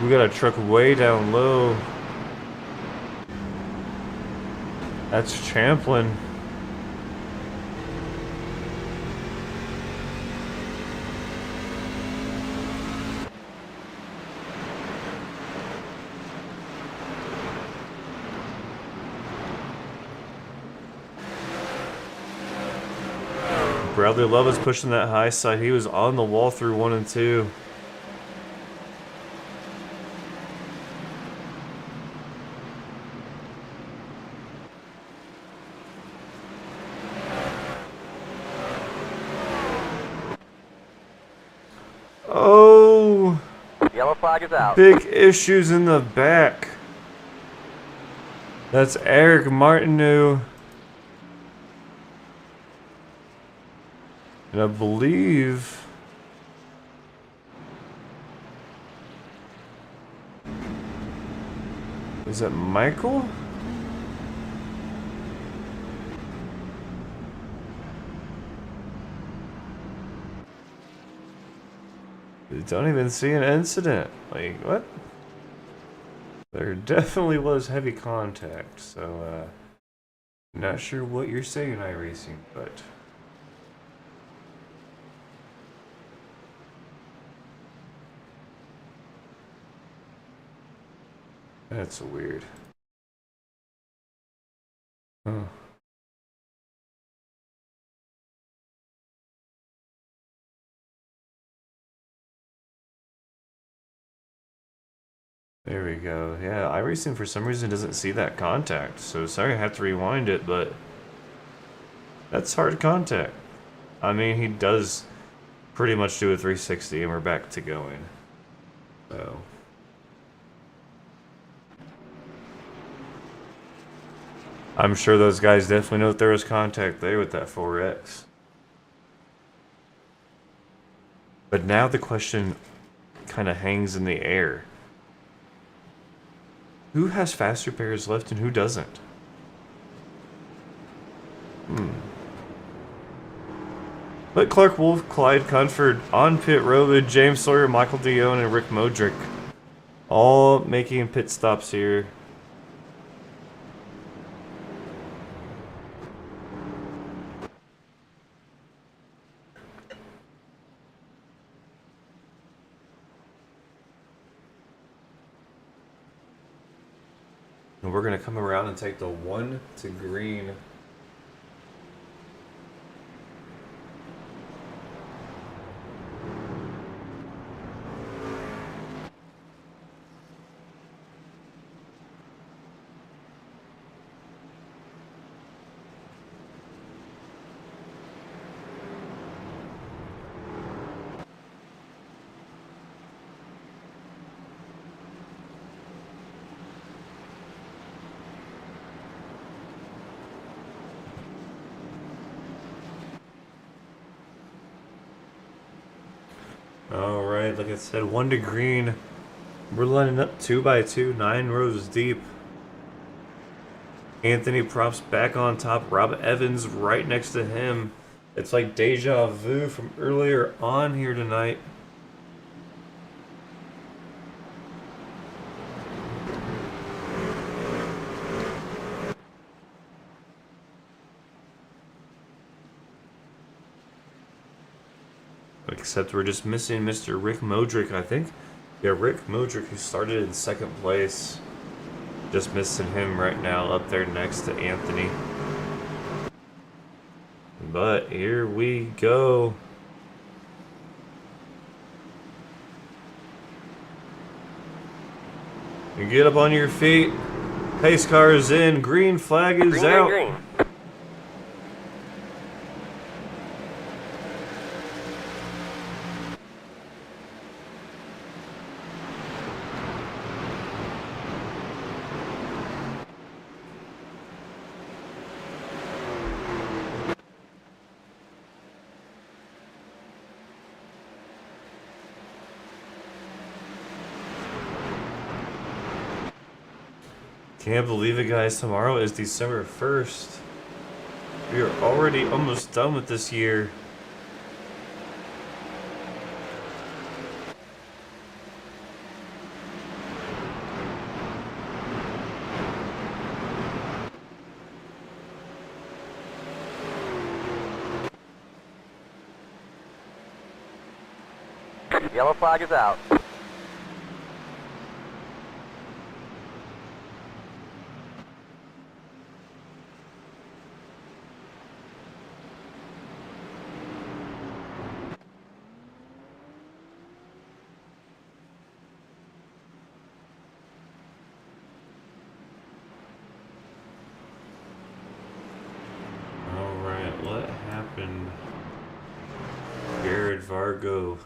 We got a truck way down low. That's Champlin. Bradley Love is pushing that high side. He was on the wall through 1 and 2. Oh! Yellow flag is out. Big issues in the back. That's Eric Martineau. And I believe... Is that Michael? I don't even see an incident. Like, what? There definitely was heavy contact, so, not sure what you're saying, iRacing, but... That's weird. Huh. There we go. Yeah, iRacing for some reason doesn't see that contact, so sorry I have to rewind it, but that's hard contact. I mean, he does pretty much do a 360 and we're back to going. So... I'm sure those guys definitely know that there was contact there with that 4X. But now the question kind of hangs in the air. Who has faster pairs left and who doesn't? But Clark Wolf, Clyde Cunford, on pit road with James Sawyer, Michael Dion, and Rick Modric. All making pit stops here. And we're going to come around and take the 1 to green. Alright, like I said, 1 to green. We're lining up 2 by 2, 9 rows deep. Anthony Props back on top. Rob Evans right next to him. It's like deja vu from earlier on here tonight. Except we're just missing Mr. Rick Modric, I think. Yeah, Rick Modric, who started in 2nd place. Just missing him right now up there next to Anthony. But here we go. You get up on your feet. Pace car is in. Green flag is out. Green. Can't believe it, guys. Tomorrow is December 1st. We are already almost done with this year. Yellow flag is out. Alright, what happened? Jared Vargo.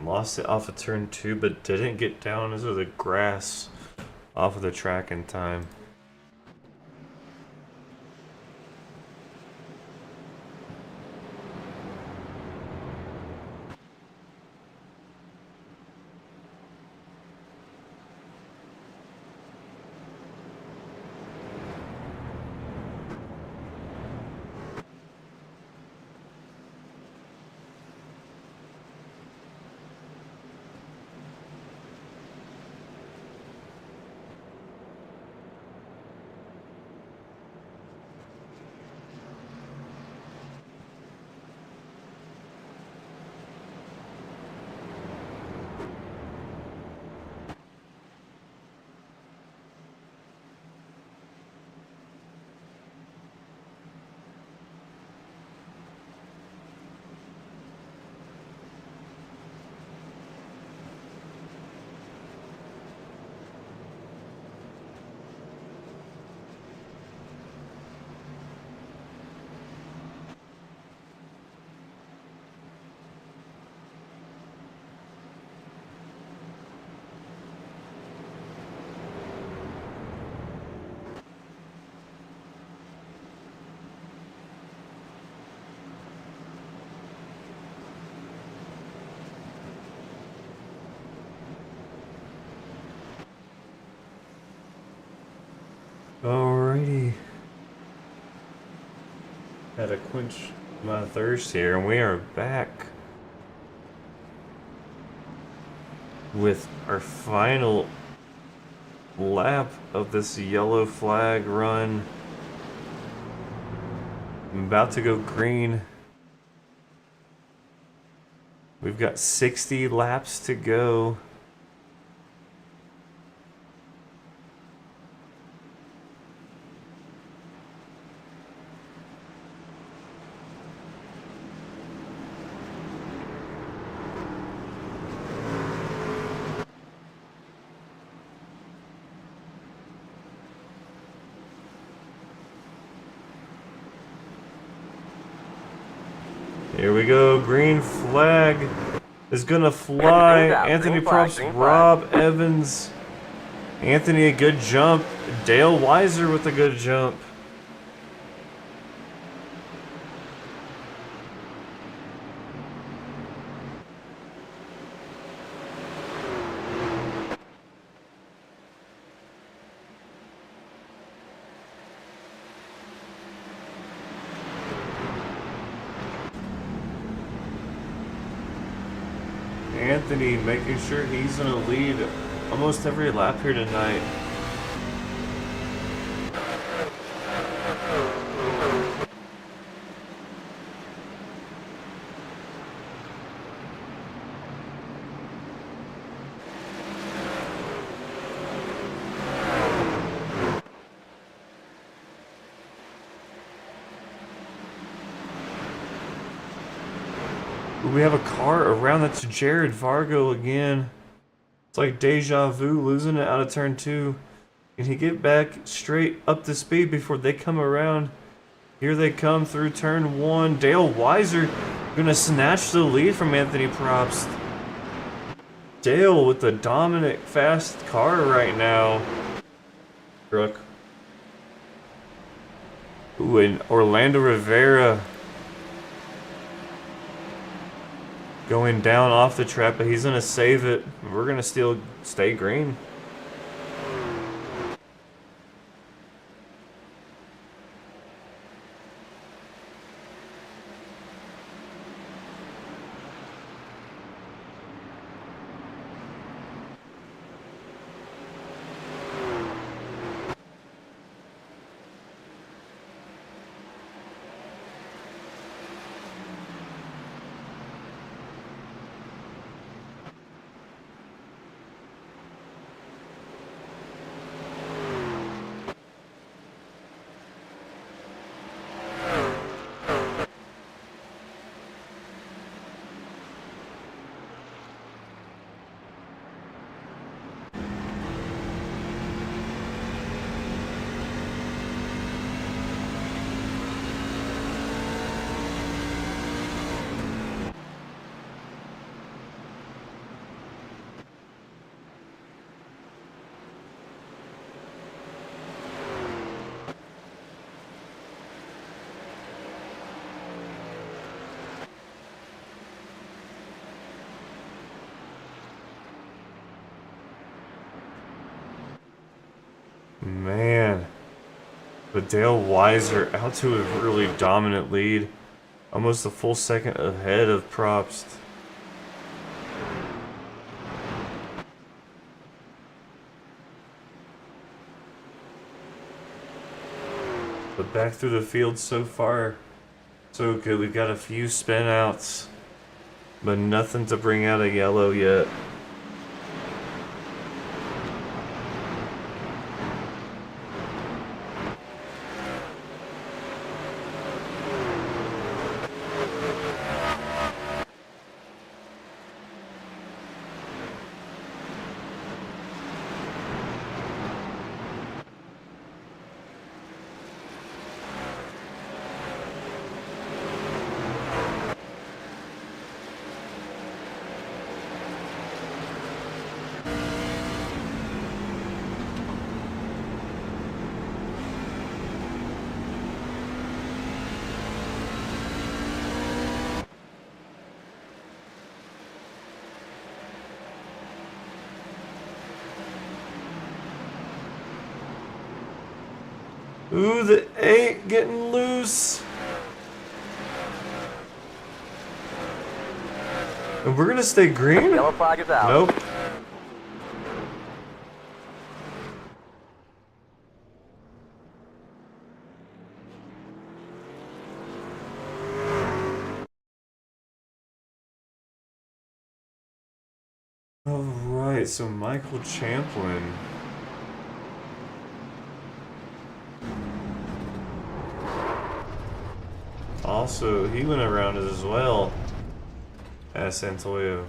Lost it off of turn 2, but didn't get down into the grass off of the track in time. Alrighty. Had to quench my thirst here, and we are back with our final lap of this yellow flag run. I'm about to go green. We've got 60 laps to go. Here we go, green flag is gonna fly. Anthony props Rob Evans. Anthony, a good jump. Dale Weiser with a good jump. Anthony making sure he's gonna lead almost every lap here tonight. We have a car around. That's Jared Vargo again. It's like deja vu, losing it out of turn 2. Can he get back straight up to speed before they come around? Here they come through turn 1. Dale Weiser gonna snatch the lead from Anthony Probst. Dale with the dominant fast car right now. Truck. Ooh, and Orlando Rivera going down off the track, but he's gonna save it. We're gonna still stay green. Man. But Dale Weiser out to a really dominant lead. Almost a full second ahead of Probst. But back through the field so far, so good. We've got a few spin outs, but nothing to bring out a yellow yet. Ooh, the 8 getting loose. And we're gonna stay green? Yellow flag is out. Nope. Alright, so Michael Champlin. Also, he went around it as well as Santoyo.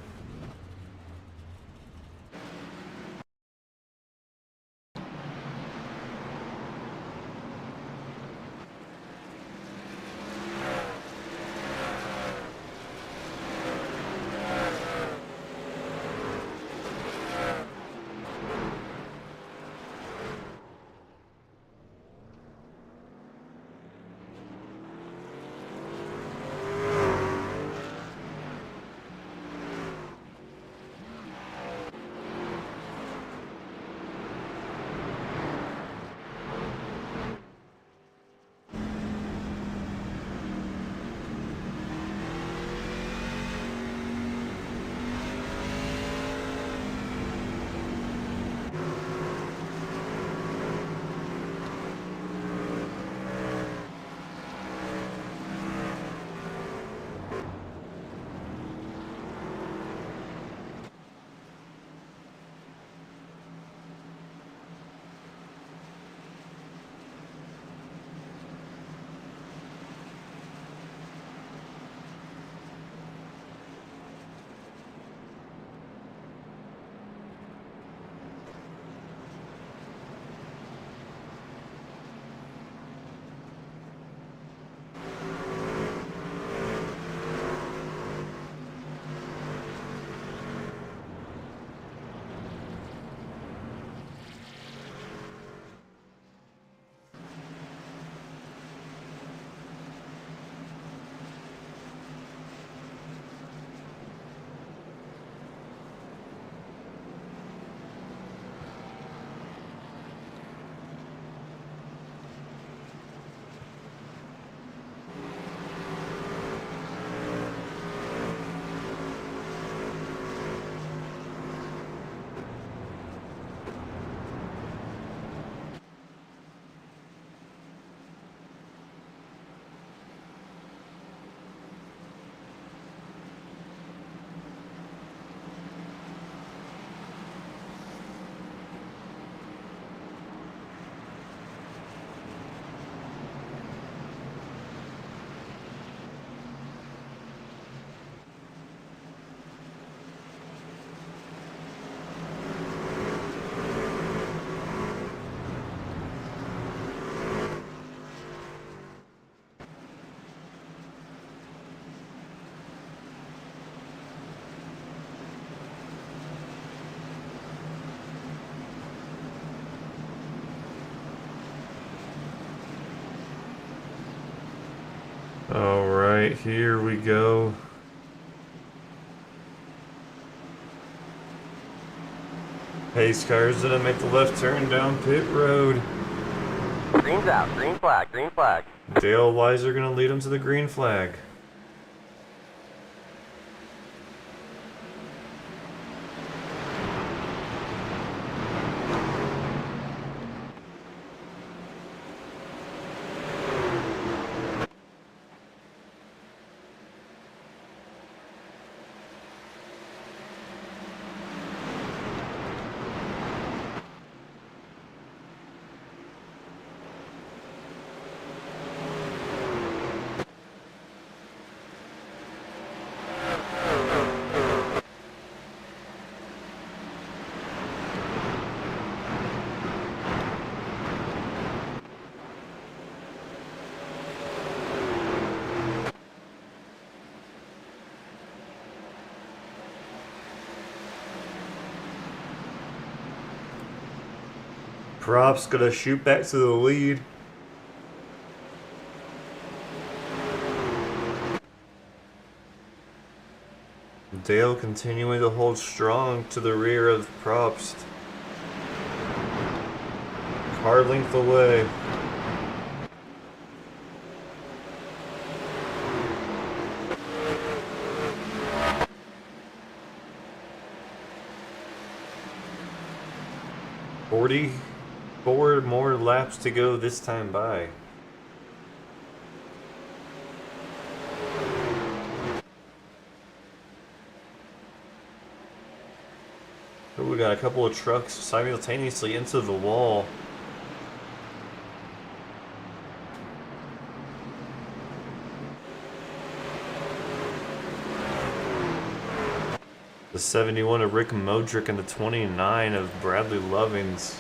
Alright, here we go. Pace cars didn't make the left turn down pit road. Green's out. Green flag. Green flag. Dale Weiser gonna lead him to the green flag. Prop's gonna shoot back to the lead. Dale continuing to hold strong to the rear of Probst. Car length away. Four more laps to go this time by. Oh, we got a couple of trucks simultaneously into the wall. The 71 of Rick Modrick and the 29 of Bradley Lovings.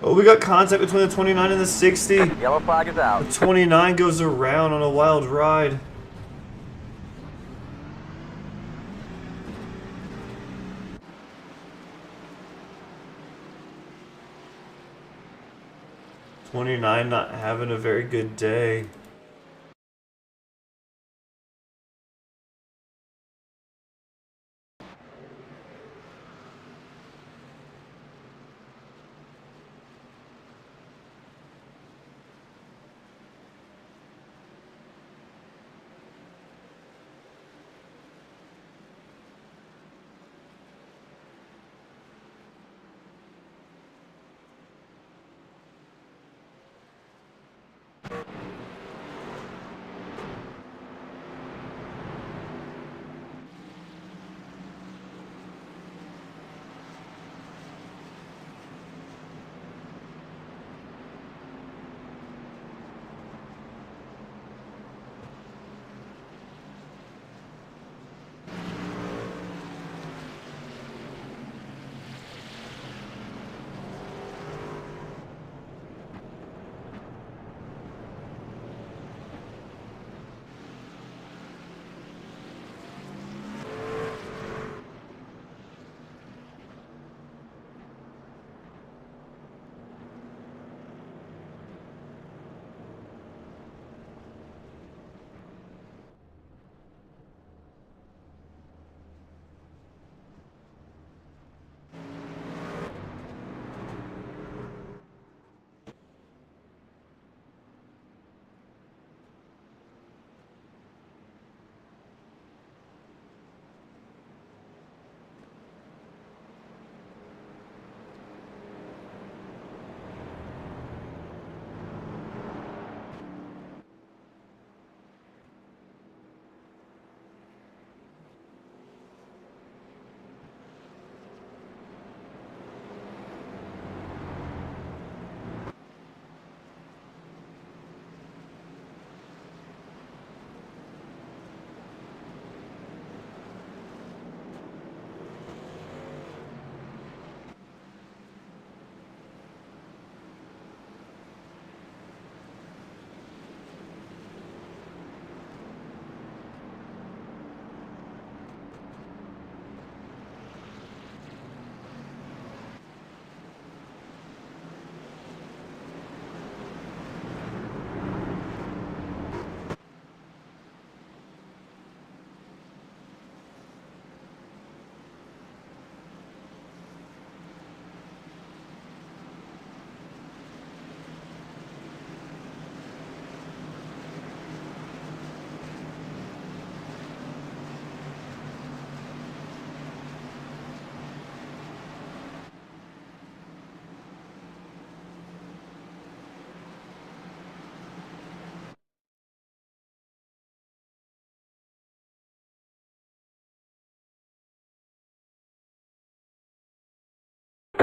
Oh, we got contact between the 29 and the 60. Yellow flag is out. The 29 goes around on a wild ride. '29 not having a very good day.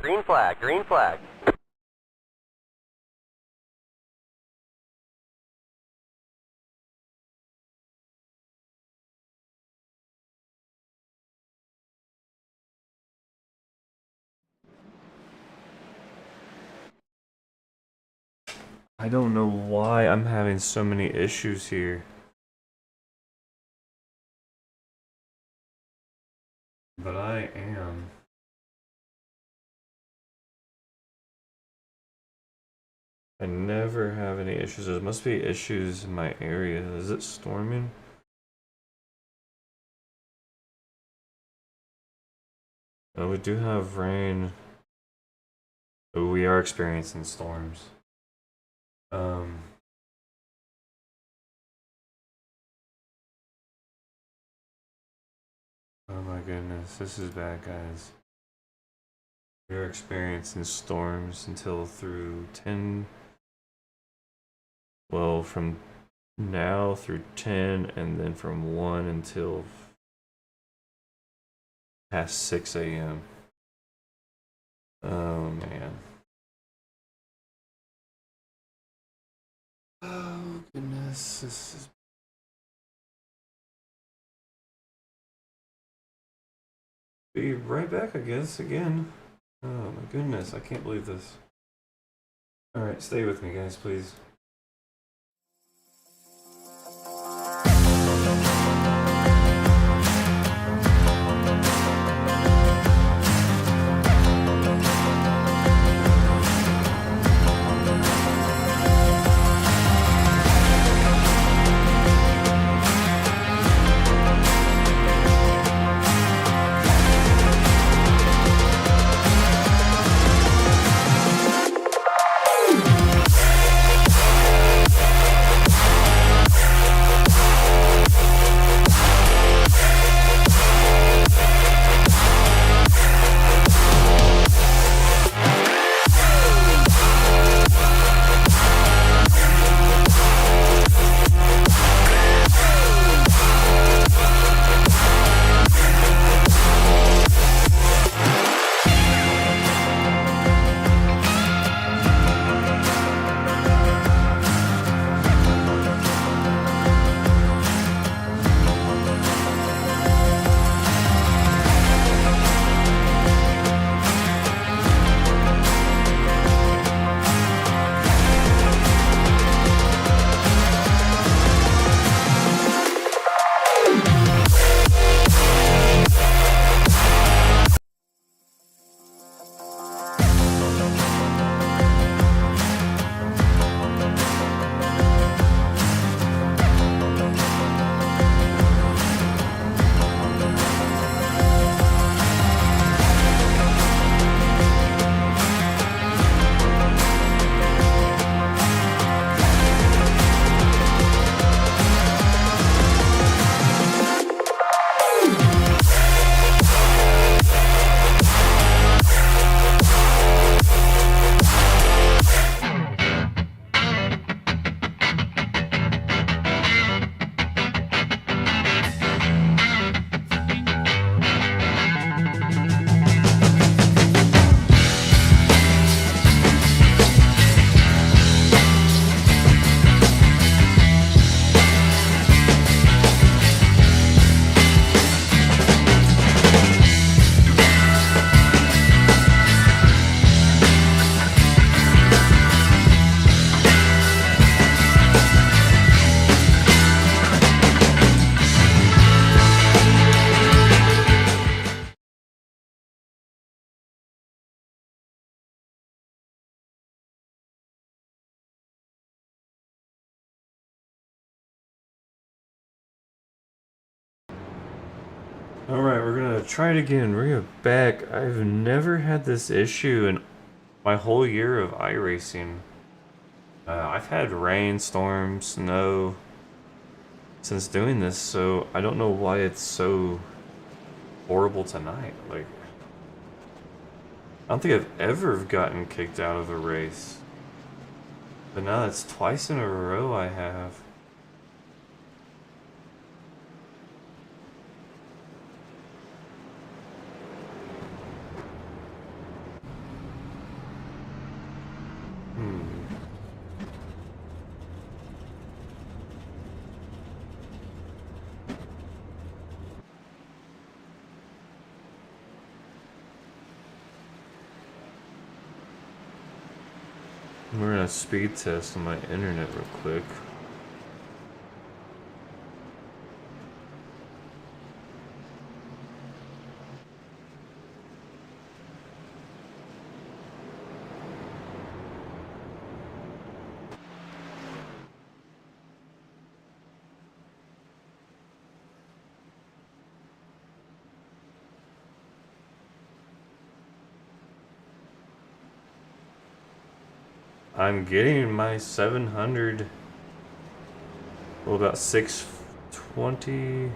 Green flag, green flag. I don't know why I'm having so many issues here. But I am. I never have any issues. There must be issues in my area. Is it storming? Oh, we do have rain. Oh, we are experiencing storms. Oh my goodness, this is bad, guys. We are experiencing storms until through 10. Well, from now through 10, and then from 1 until past 6 a.m. Oh man. Oh goodness, this is. Be right back, I guess, again. Oh my goodness, I can't believe this. Alright, stay with me, guys, please. Alright, we're gonna try it again. We're back. I've never had this issue in my whole year of iRacing. I've had rain, storm, snow since doing this, so I don't know why it's so horrible tonight. Like, I don't think I've ever gotten kicked out of a race. But now that's twice in a row I have. We're gonna speed test on my internet real quick. I'm getting my 700, well, about 620,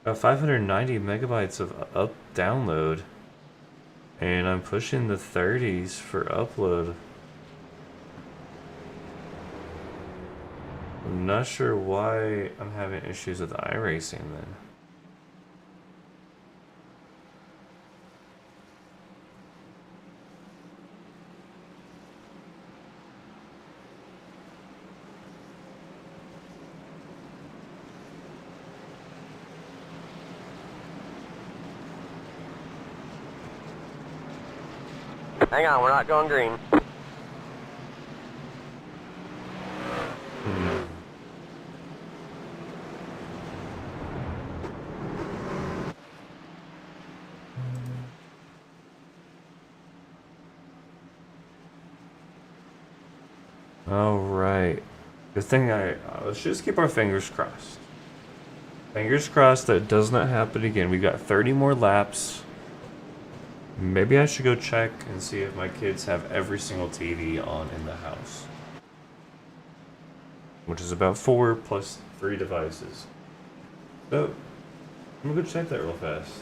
590 megabytes of up download, and I'm pushing the 30s for upload. I'm not sure why I'm having issues with iRacing then. Hang on, we're not going green. Alright. Good thing let's just keep our fingers crossed. Fingers crossed that it does not happen again. We got 30 more laps. Maybe I should go check and see if my kids have every single TV on in the house. Which is about 4 plus 3 devices. So, I'm gonna go check that real fast.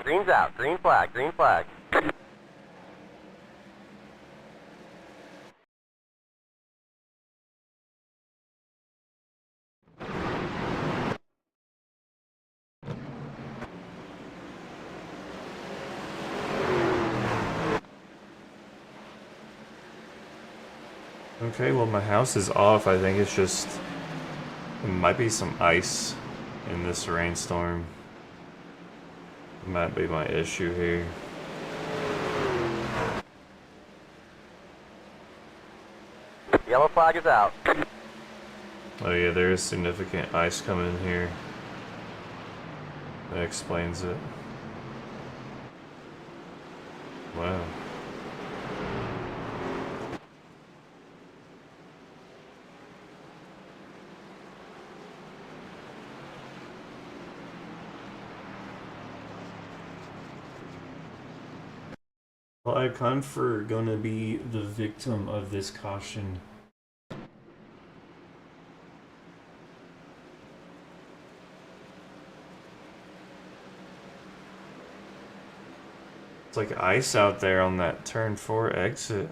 Green's out. Green flag. Green flag. Okay, well my house is off. I think it's just, it might be some ice in this rainstorm. Might be my issue here. Yellow flag is out. Oh yeah, there is significant ice coming in here. That explains it. Wow. Well, I kind for gonna be the victim of this caution. It's like ice out there on that turn 4 exit.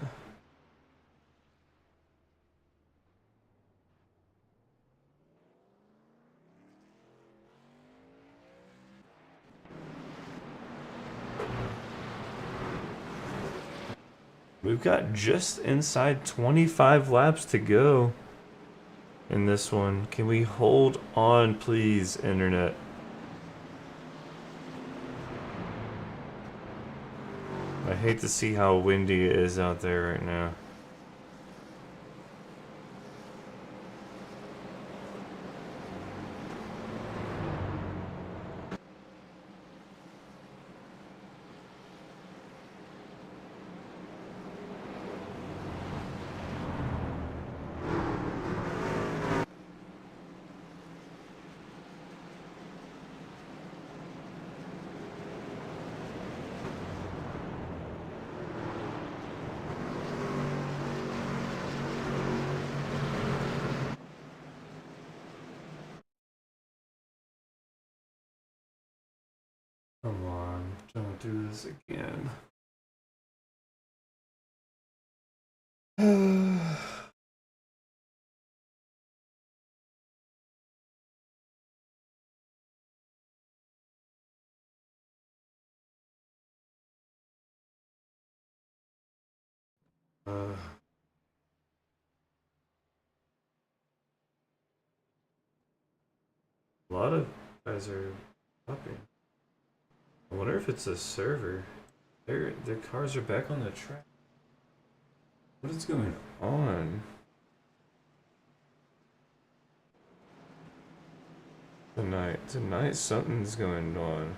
We've got just inside 25 laps to go in this one. Can we hold on, please, internet? I hate to see how windy it is out there right now. Come on, don't do this again. A lot of guys are popping. I wonder if it's a server. Their cars are back on the track. What is going on? Tonight something's going on.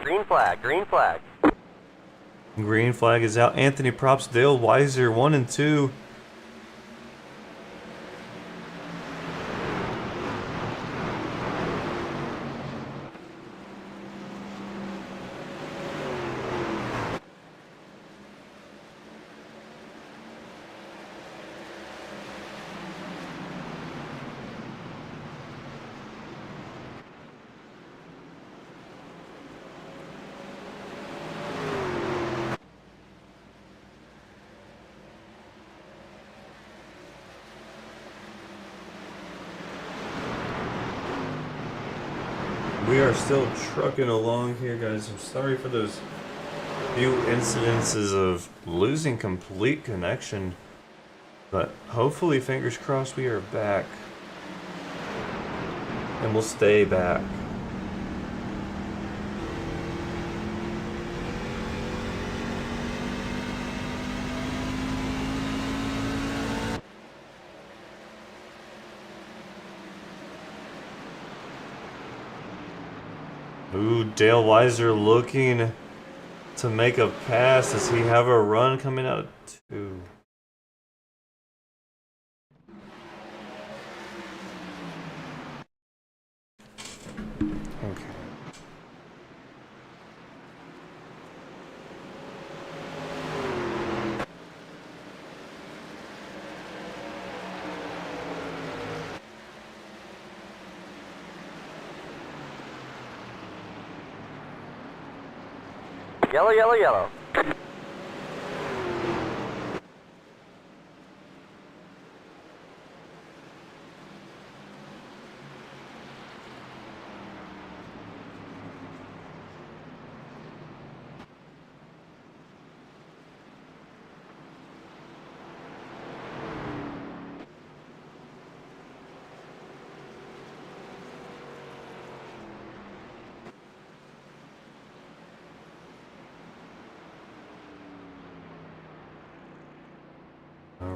Green flag, green flag. Green flag is out. Anthony props Dale Weiser 1 and 2. We are still trucking along here, guys. I'm sorry for those few incidences of losing complete connection, but hopefully, fingers crossed, we are back. And we'll stay back. Ooh, Dale Weiser looking to make a pass. Does he have a run coming out of 2? Okay. Yellow, yellow, yellow.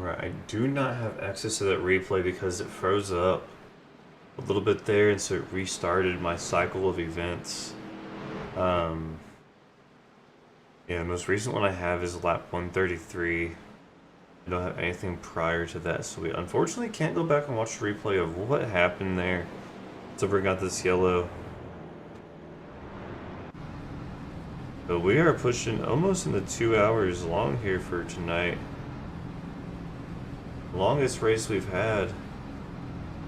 Alright, I do not have access to that replay because it froze up a little bit there, and so it restarted my cycle of events. Yeah, the most recent one I have is lap 133. I don't have anything prior to that, so we unfortunately can't go back and watch the replay of what happened there to bring out this yellow. But we are pushing almost into 2 hours long here for tonight. Longest race we've had.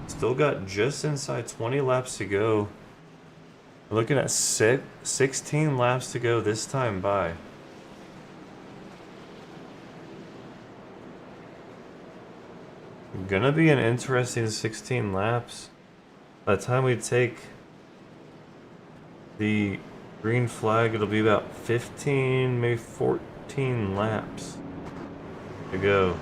Still got just inside 20 laps to go. We're looking at 16 laps to go this time by. Gonna be an interesting 16 laps. By the time we take the green flag, it'll be about 15, maybe 14 laps to go.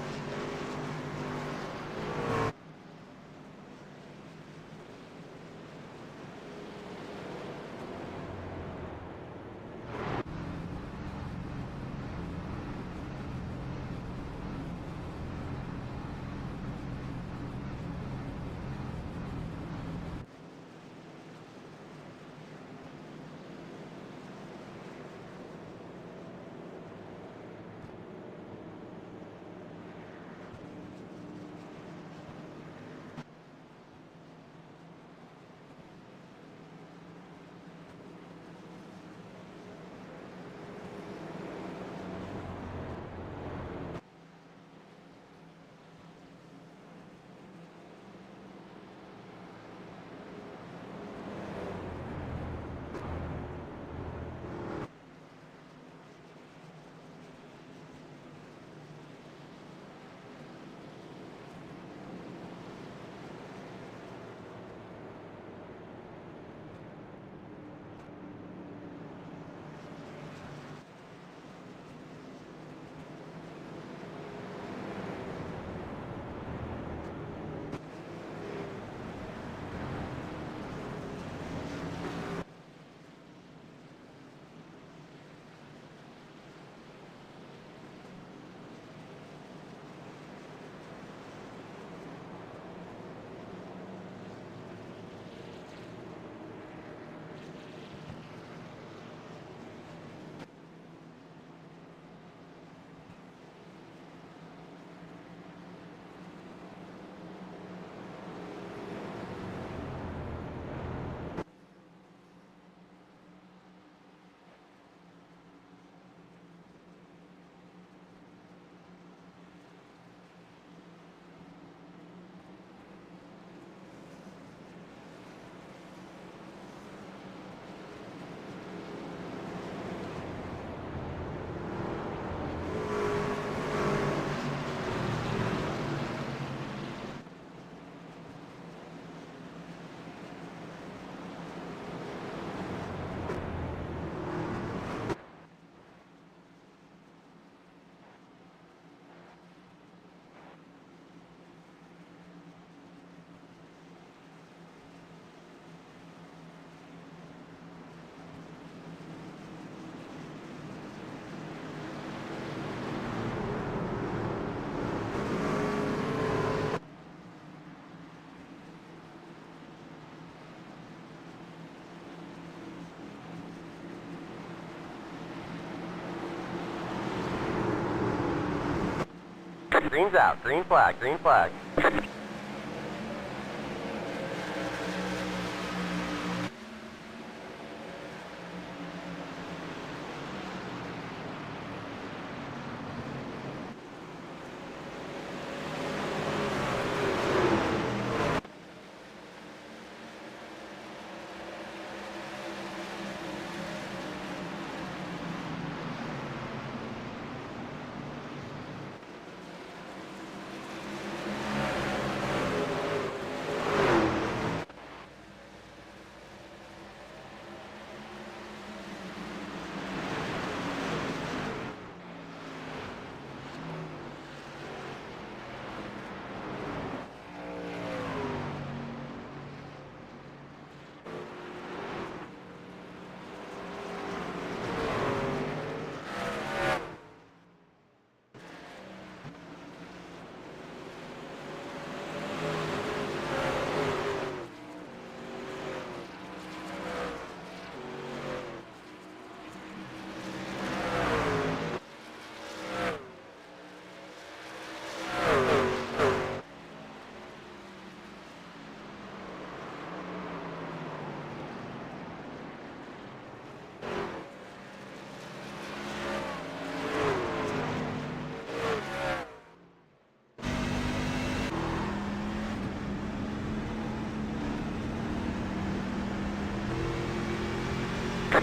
Green's out. Green flag. Green flag.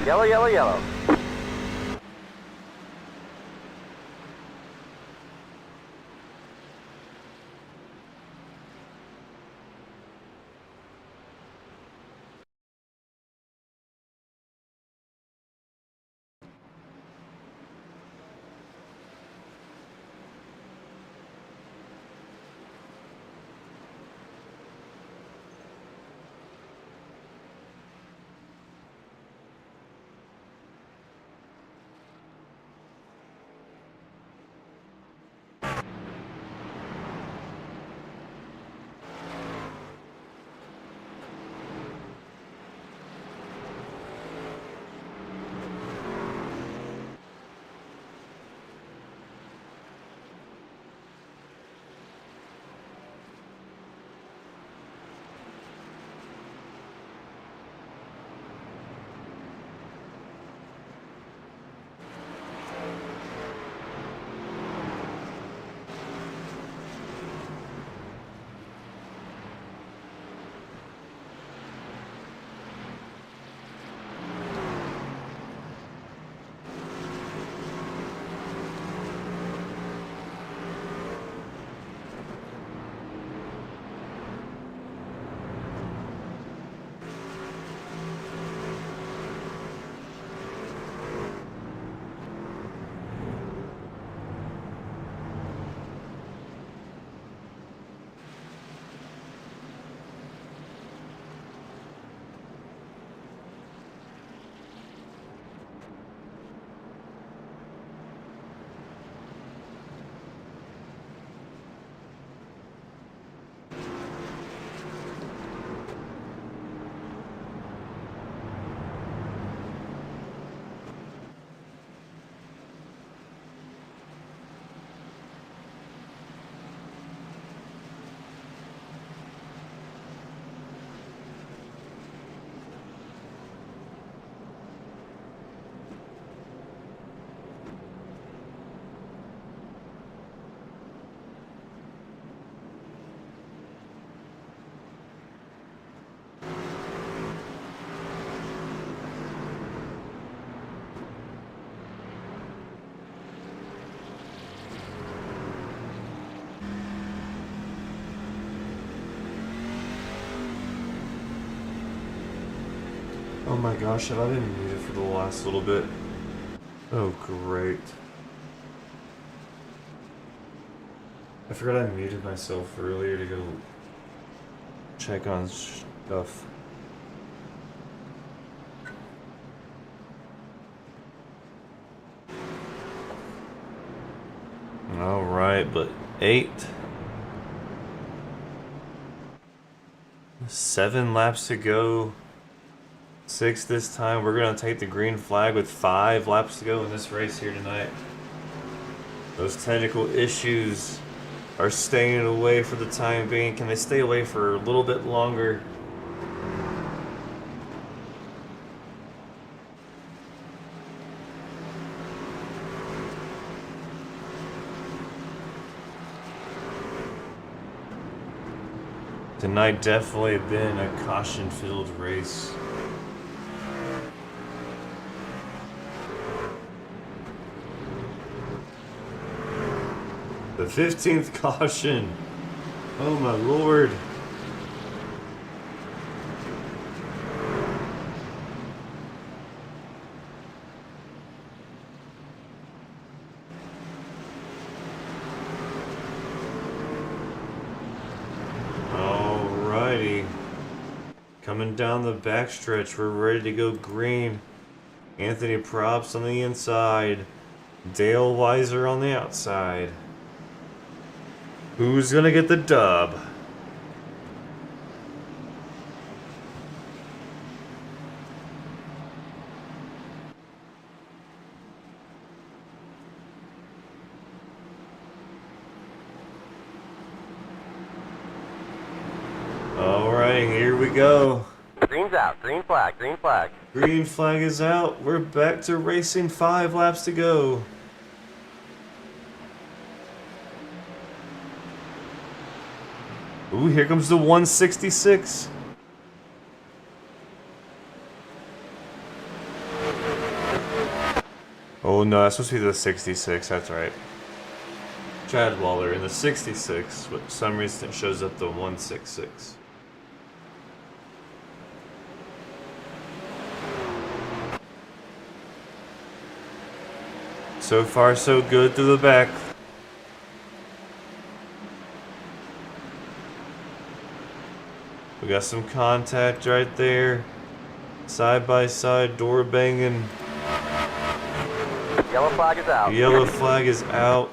Yellow, yellow, yellow. Oh my gosh, have I been muted for the last little bit? Oh, great. I forgot I muted myself earlier to go check on stuff. Alright, but 8. 7 laps to go. 6 this time. We're going to take the green flag with 5 laps to go in this race here tonight. Those technical issues are staying away for the time being. Can they stay away for a little bit longer? Tonight definitely been a caution-filled race. The 15th caution. Oh my lord. Alrighty. Coming down the backstretch, we're ready to go green. Anthony Props on the inside. Dale Weiser on the outside. Who's gonna get the dub? Alright, here we go. Green's out. Green flag. Green flag. Green flag is out. We're back to racing. 5 laps to go. Ooh, here comes the 166. Oh no, that's supposed to be the 66, that's right. Chad Waller in the 66, for some reason it shows up the 166. So far so good through the back. We got some contact right there. Side by side, door banging. Yellow flag is out. Yellow flag is out.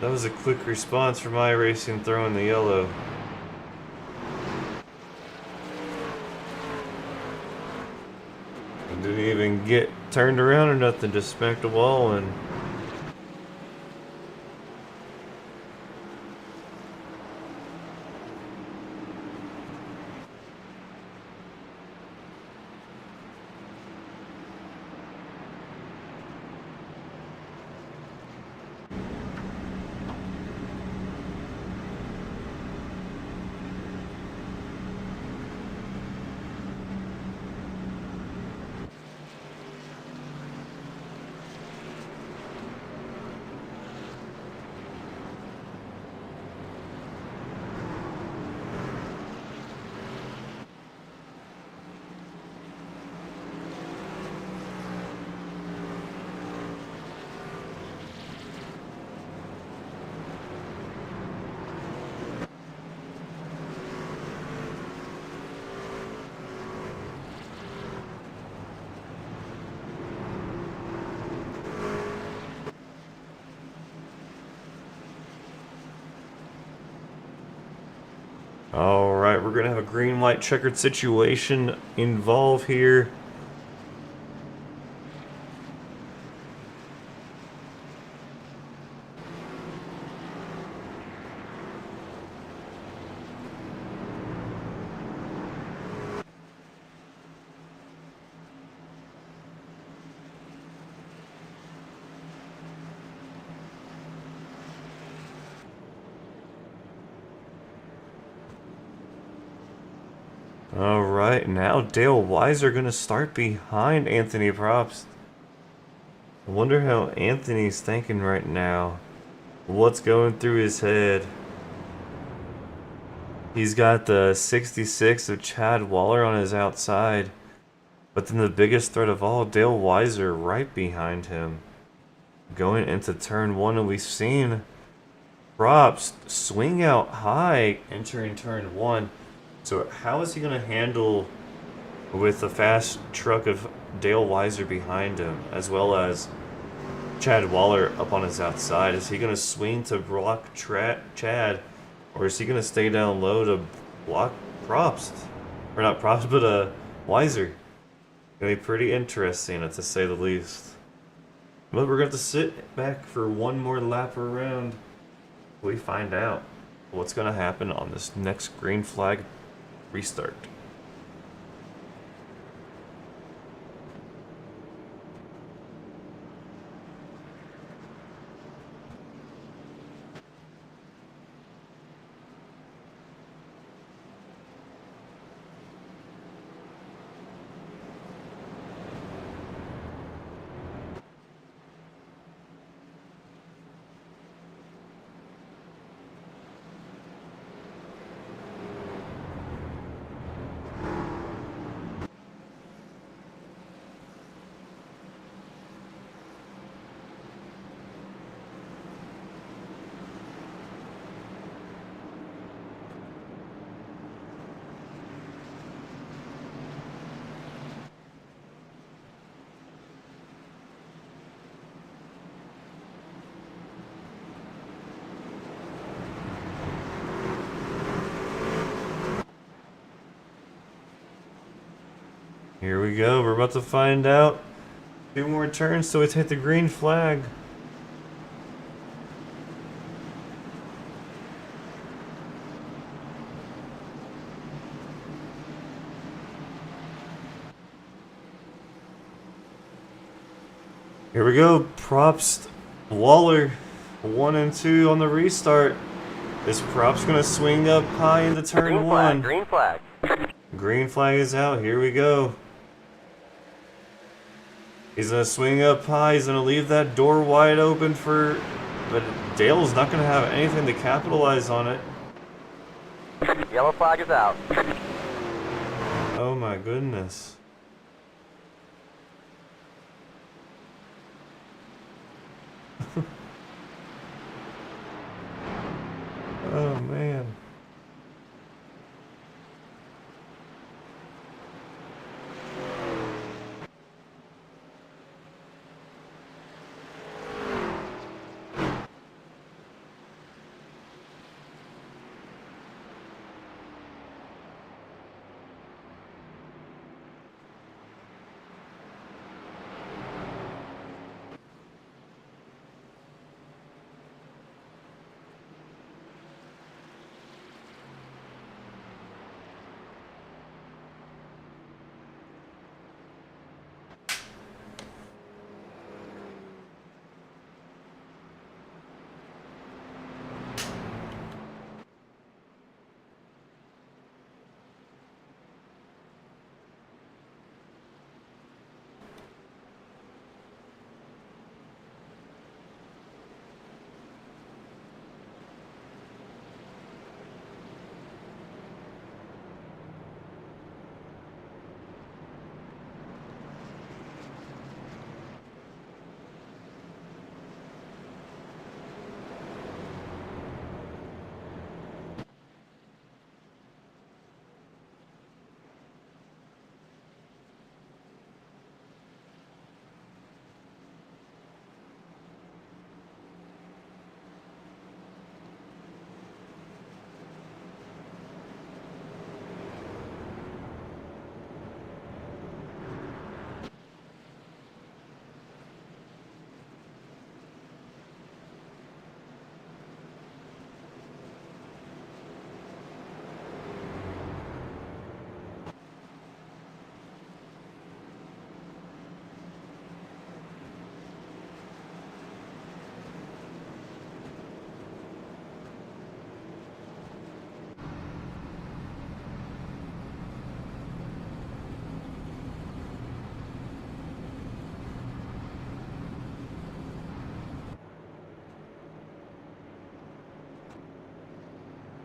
That was a quick response from iRacing throwing the yellow. And didn't even get turned around or nothing, just smacked the wall and alright, we're gonna have a green white checkered situation involved here. Alright, now Dale Weiser gonna start behind Anthony Probst. I wonder how Anthony's thinking right now. What's going through his head? He's got the 66 of Chad Waller on his outside. But then the biggest threat of all, Dale Weiser right behind him. Going into turn one, and we've seen Probst swing out high entering turn one. So how is he going to handle with the fast truck of Dale Weiser behind him, as well as Chad Waller up on his outside? Is he going to swing to block Chad, or is he going to stay down low to block Probst? Or not Probst, but Weiser. Going to be pretty interesting, to say the least. But we're going to have to sit back for one more lap around. We find out what's going to happen on this next green flag restart. Here we go, we're about to find out. 2 more turns so it's hit the green flag. Here we go, Probst, Waller, 1 and 2 on the restart. Is Probst gonna swing up high into turn Green one? flag, green flag. Green flag is out, here we go. He's gonna swing up high. He's gonna leave that door wide open for... But Dale's not gonna have anything to capitalize on it. Yellow flag is out. Oh my goodness. Oh man.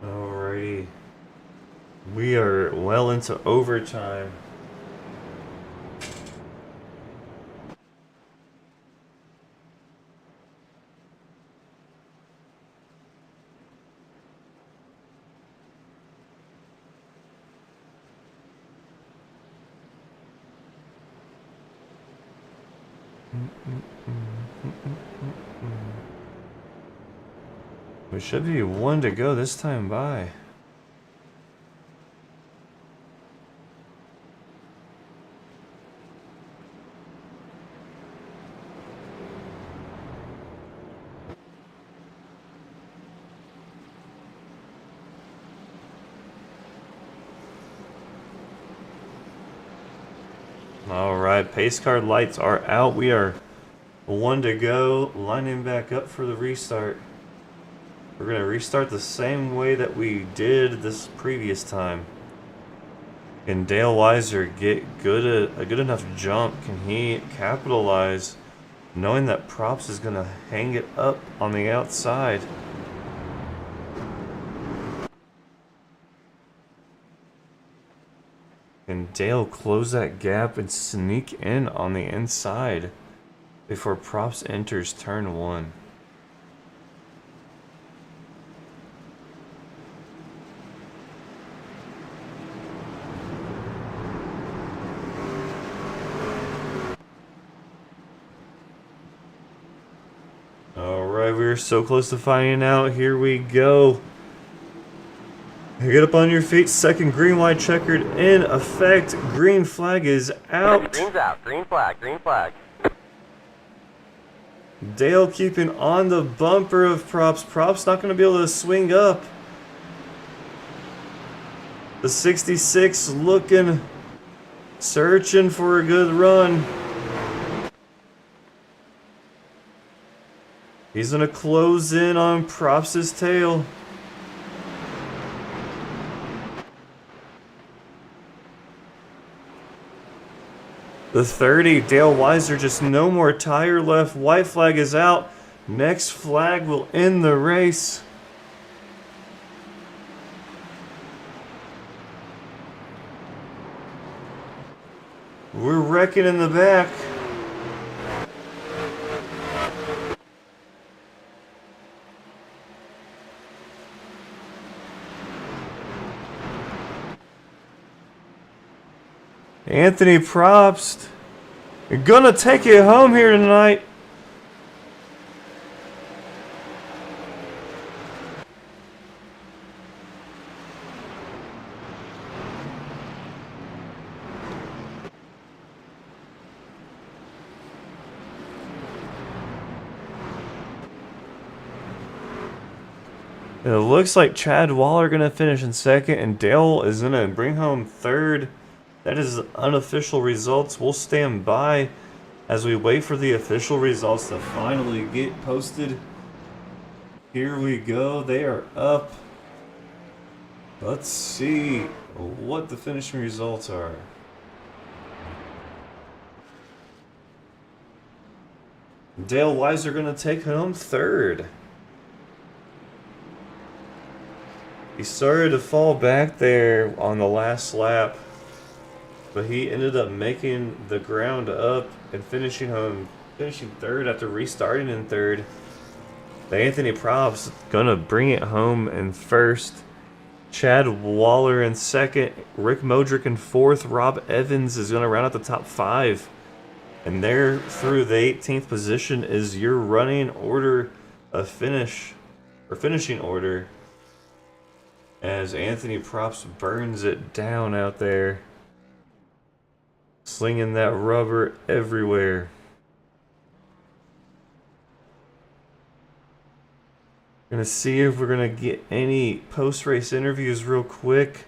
Alrighty. We are well into overtime. We should be one to go this time by. Alright, pace car lights are out. We are one to go, lining back up for the restart. We're going to restart the same way that we did this previous time. Can Dale Weiser get a good enough jump? Can he capitalize, knowing that Props is going to hang it up on the outside? Can Dale close that gap and sneak in on the inside before Props enters turn one? Alright, we're so close to finding out. Here we go. Get up on your feet. Second green light checkered in effect. Green flag is out. Green's out. Green flag. Green flag. Dale keeping on the bumper of Props. Props not going to be able to swing up. The 66 looking, searching for a good run. He's going to close in on Props' tail. The 30, Dale Weiser, just no more tire left. White flag is out. Next flag will end the race. We're wrecking in the back. Anthony Probst, you're gonna take it home here tonight. It looks like Chad Waller gonna finish in second, and Dale is gonna bring home third. That is unofficial results. We'll stand by as we wait for the official results to finally get posted. Here we go. They are up. Let's see what the finishing results are. Dale Weiser gonna take home third. He started to fall back there on the last lap, but he ended up making the ground up and finishing third after restarting in third. The Anthony Probst gonna bring it home in first. Chad Waller in second. Rick Modric in fourth. Rob Evans is gonna round out the top 5. And there, through the 18th position, is your running order of finishing order. As Anthony Probst burns it down out there, slinging that rubber everywhere. Gonna see if we're gonna get any post-race interviews real quick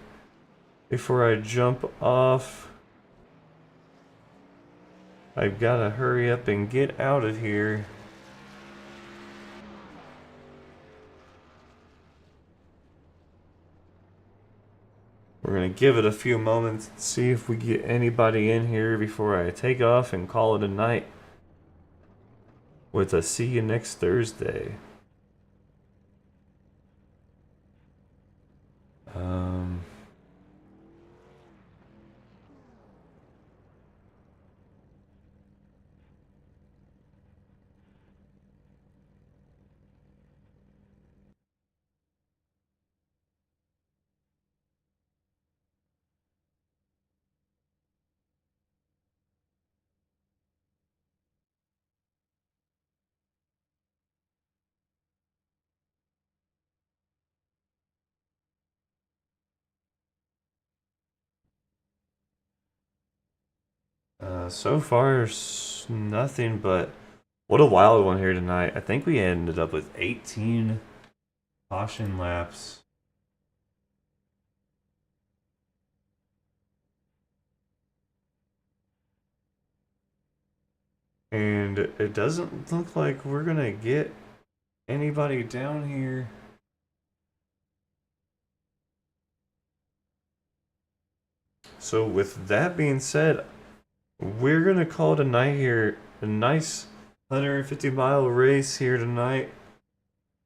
before I jump off. I've gotta hurry up and get out of here. We're gonna give it a few moments and see if we get anybody in here before I take off and call it a night with a see you next Thursday. So far, nothing but what a wild one here tonight. I think we ended up with 18 caution laps. And it doesn't look like we're gonna get anybody down here. So with that being said, we're gonna call it a night here. A nice 150-mile race here tonight.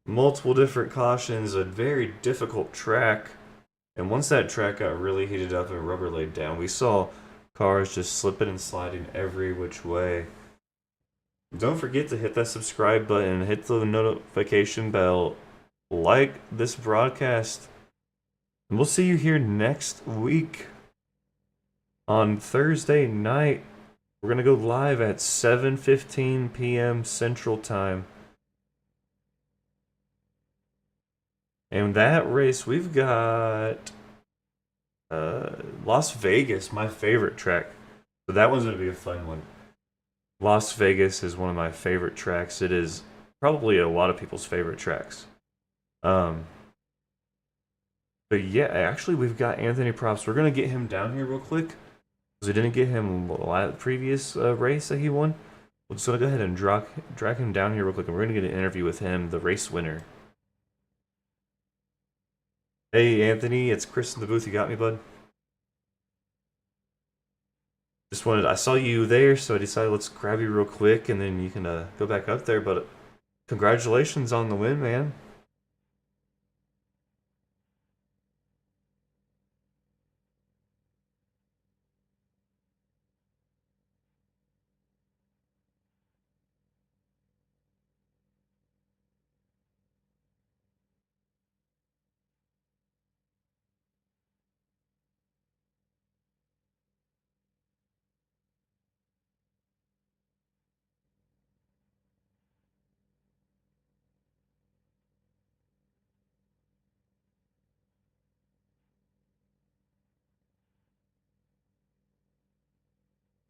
Multiple different cautions, a very difficult track. And once that track got really heated up and rubber laid down, we saw cars just slipping and sliding every which way. Don't forget to hit that subscribe button, hit the notification bell, like this broadcast, and we'll see you here next week. On Thursday night, we're going to go live at 7:15 p.m. Central Time. And that race, we've got Las Vegas, my favorite track. So that one's going to be a fun one. Las Vegas is one of my favorite tracks. It is probably a lot of people's favorite tracks. But yeah, actually, we've got Anthony Probst. We're going to get him down here real quick. We didn't get him the previous race that he won. We're just going to go ahead and drag him down here real quick, and we're going to get an interview with him, the race winner. Hey, Anthony, it's Chris in the booth. You got me, bud? just wanted. I saw you there, so I decided let's grab you real quick, and then you can go back up there. But congratulations on the win, man.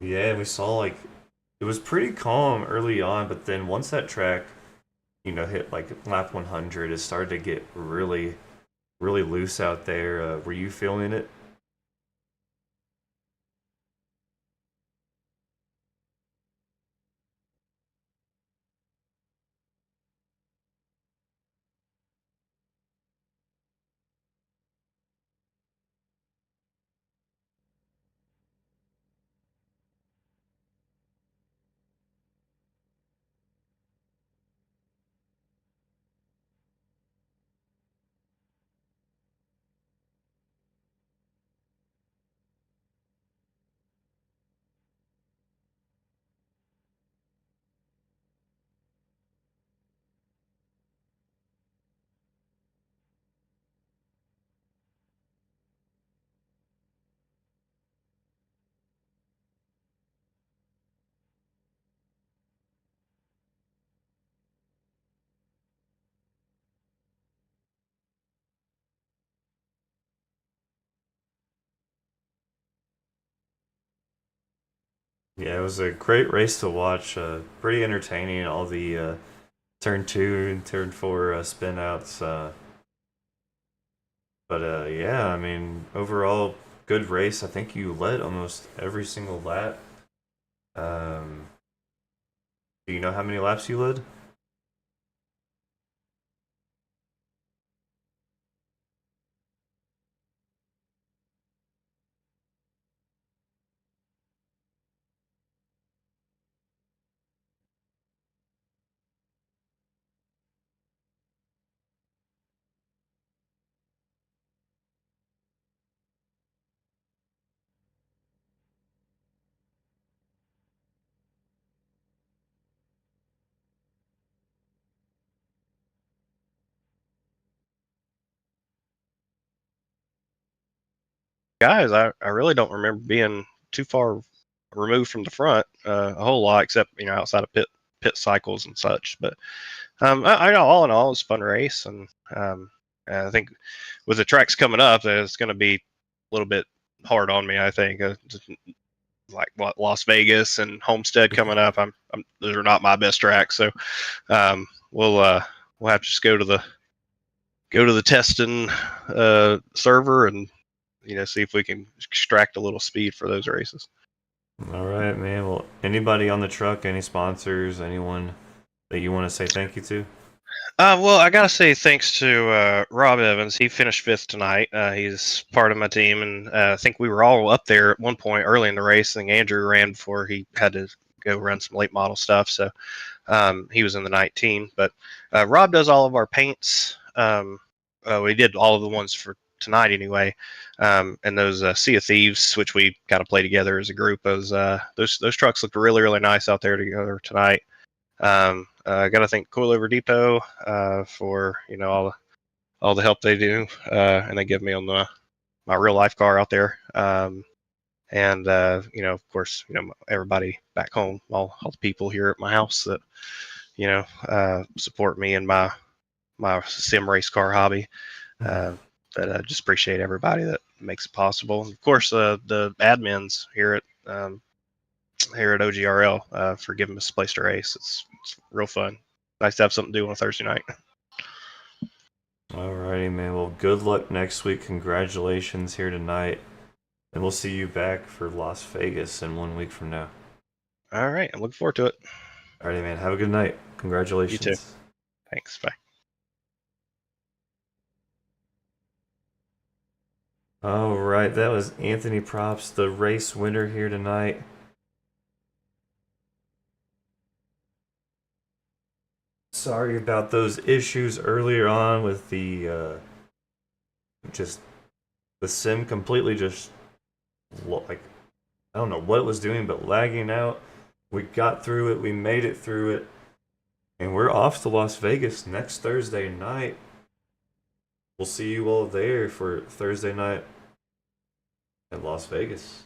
Yeah, we saw like it was pretty calm early on, but then once that track, hit like lap 100, it started to get really, really loose out there. Were you feeling it? Yeah, it was a great race to watch. Pretty entertaining. All the turn two and turn four spin outs. But yeah, I mean, overall, good race. I think you led almost every single lap. Um, do you know how many laps you led? Guys, I really don't remember being too far removed from the front a whole lot, except outside of pit cycles and such. But I know all in all, it's a fun race, and I think with the tracks coming up, it's going to be a little bit hard on me. I think like what Las Vegas and Homestead coming up. Those are not my best tracks, so um, we'll have to just go to the testing server and see if we can extract a little speed for those races. All right, man. Well, anybody on the truck, any sponsors, anyone that you want to say thank you to? Well, I gotta say thanks to Rob Evans. He finished fifth tonight. He's part of my team, and I think we were all up there at one point early in the race. I think Andrew ran before he had to go run some late model stuff, so he was in the 19. But Rob does all of our paints. We did all of the ones for tonight anyway, and those Sea of Thieves, which we kind of play together as a group. Those trucks looked really really nice out there together tonight. I got to thank Coilover Depot for all the help they do, and they give me on my real life car out there. And of course, everybody back home, all the people here at my house that support me in my sim race car hobby. But I just appreciate everybody that makes it possible. And of course, the admins here at OGRL for giving us a place to race. It's real fun. Nice to have something to do on a Thursday night. Alrighty, man. Well, good luck next week. Congratulations here tonight. And we'll see you back for Las Vegas in 1 week from now. All right. I'm looking forward to it. Alrighty, man. Have a good night. Congratulations. You too. Thanks. Bye. All right, that was Anthony Props, the race winner here tonight. Sorry about those issues earlier on with the just the sim completely just like I don't know what it was doing, but lagging out. We got through it. We made it through it, and we're off to Las Vegas next Thursday night. We'll see you all there for Thursday night at Las Vegas.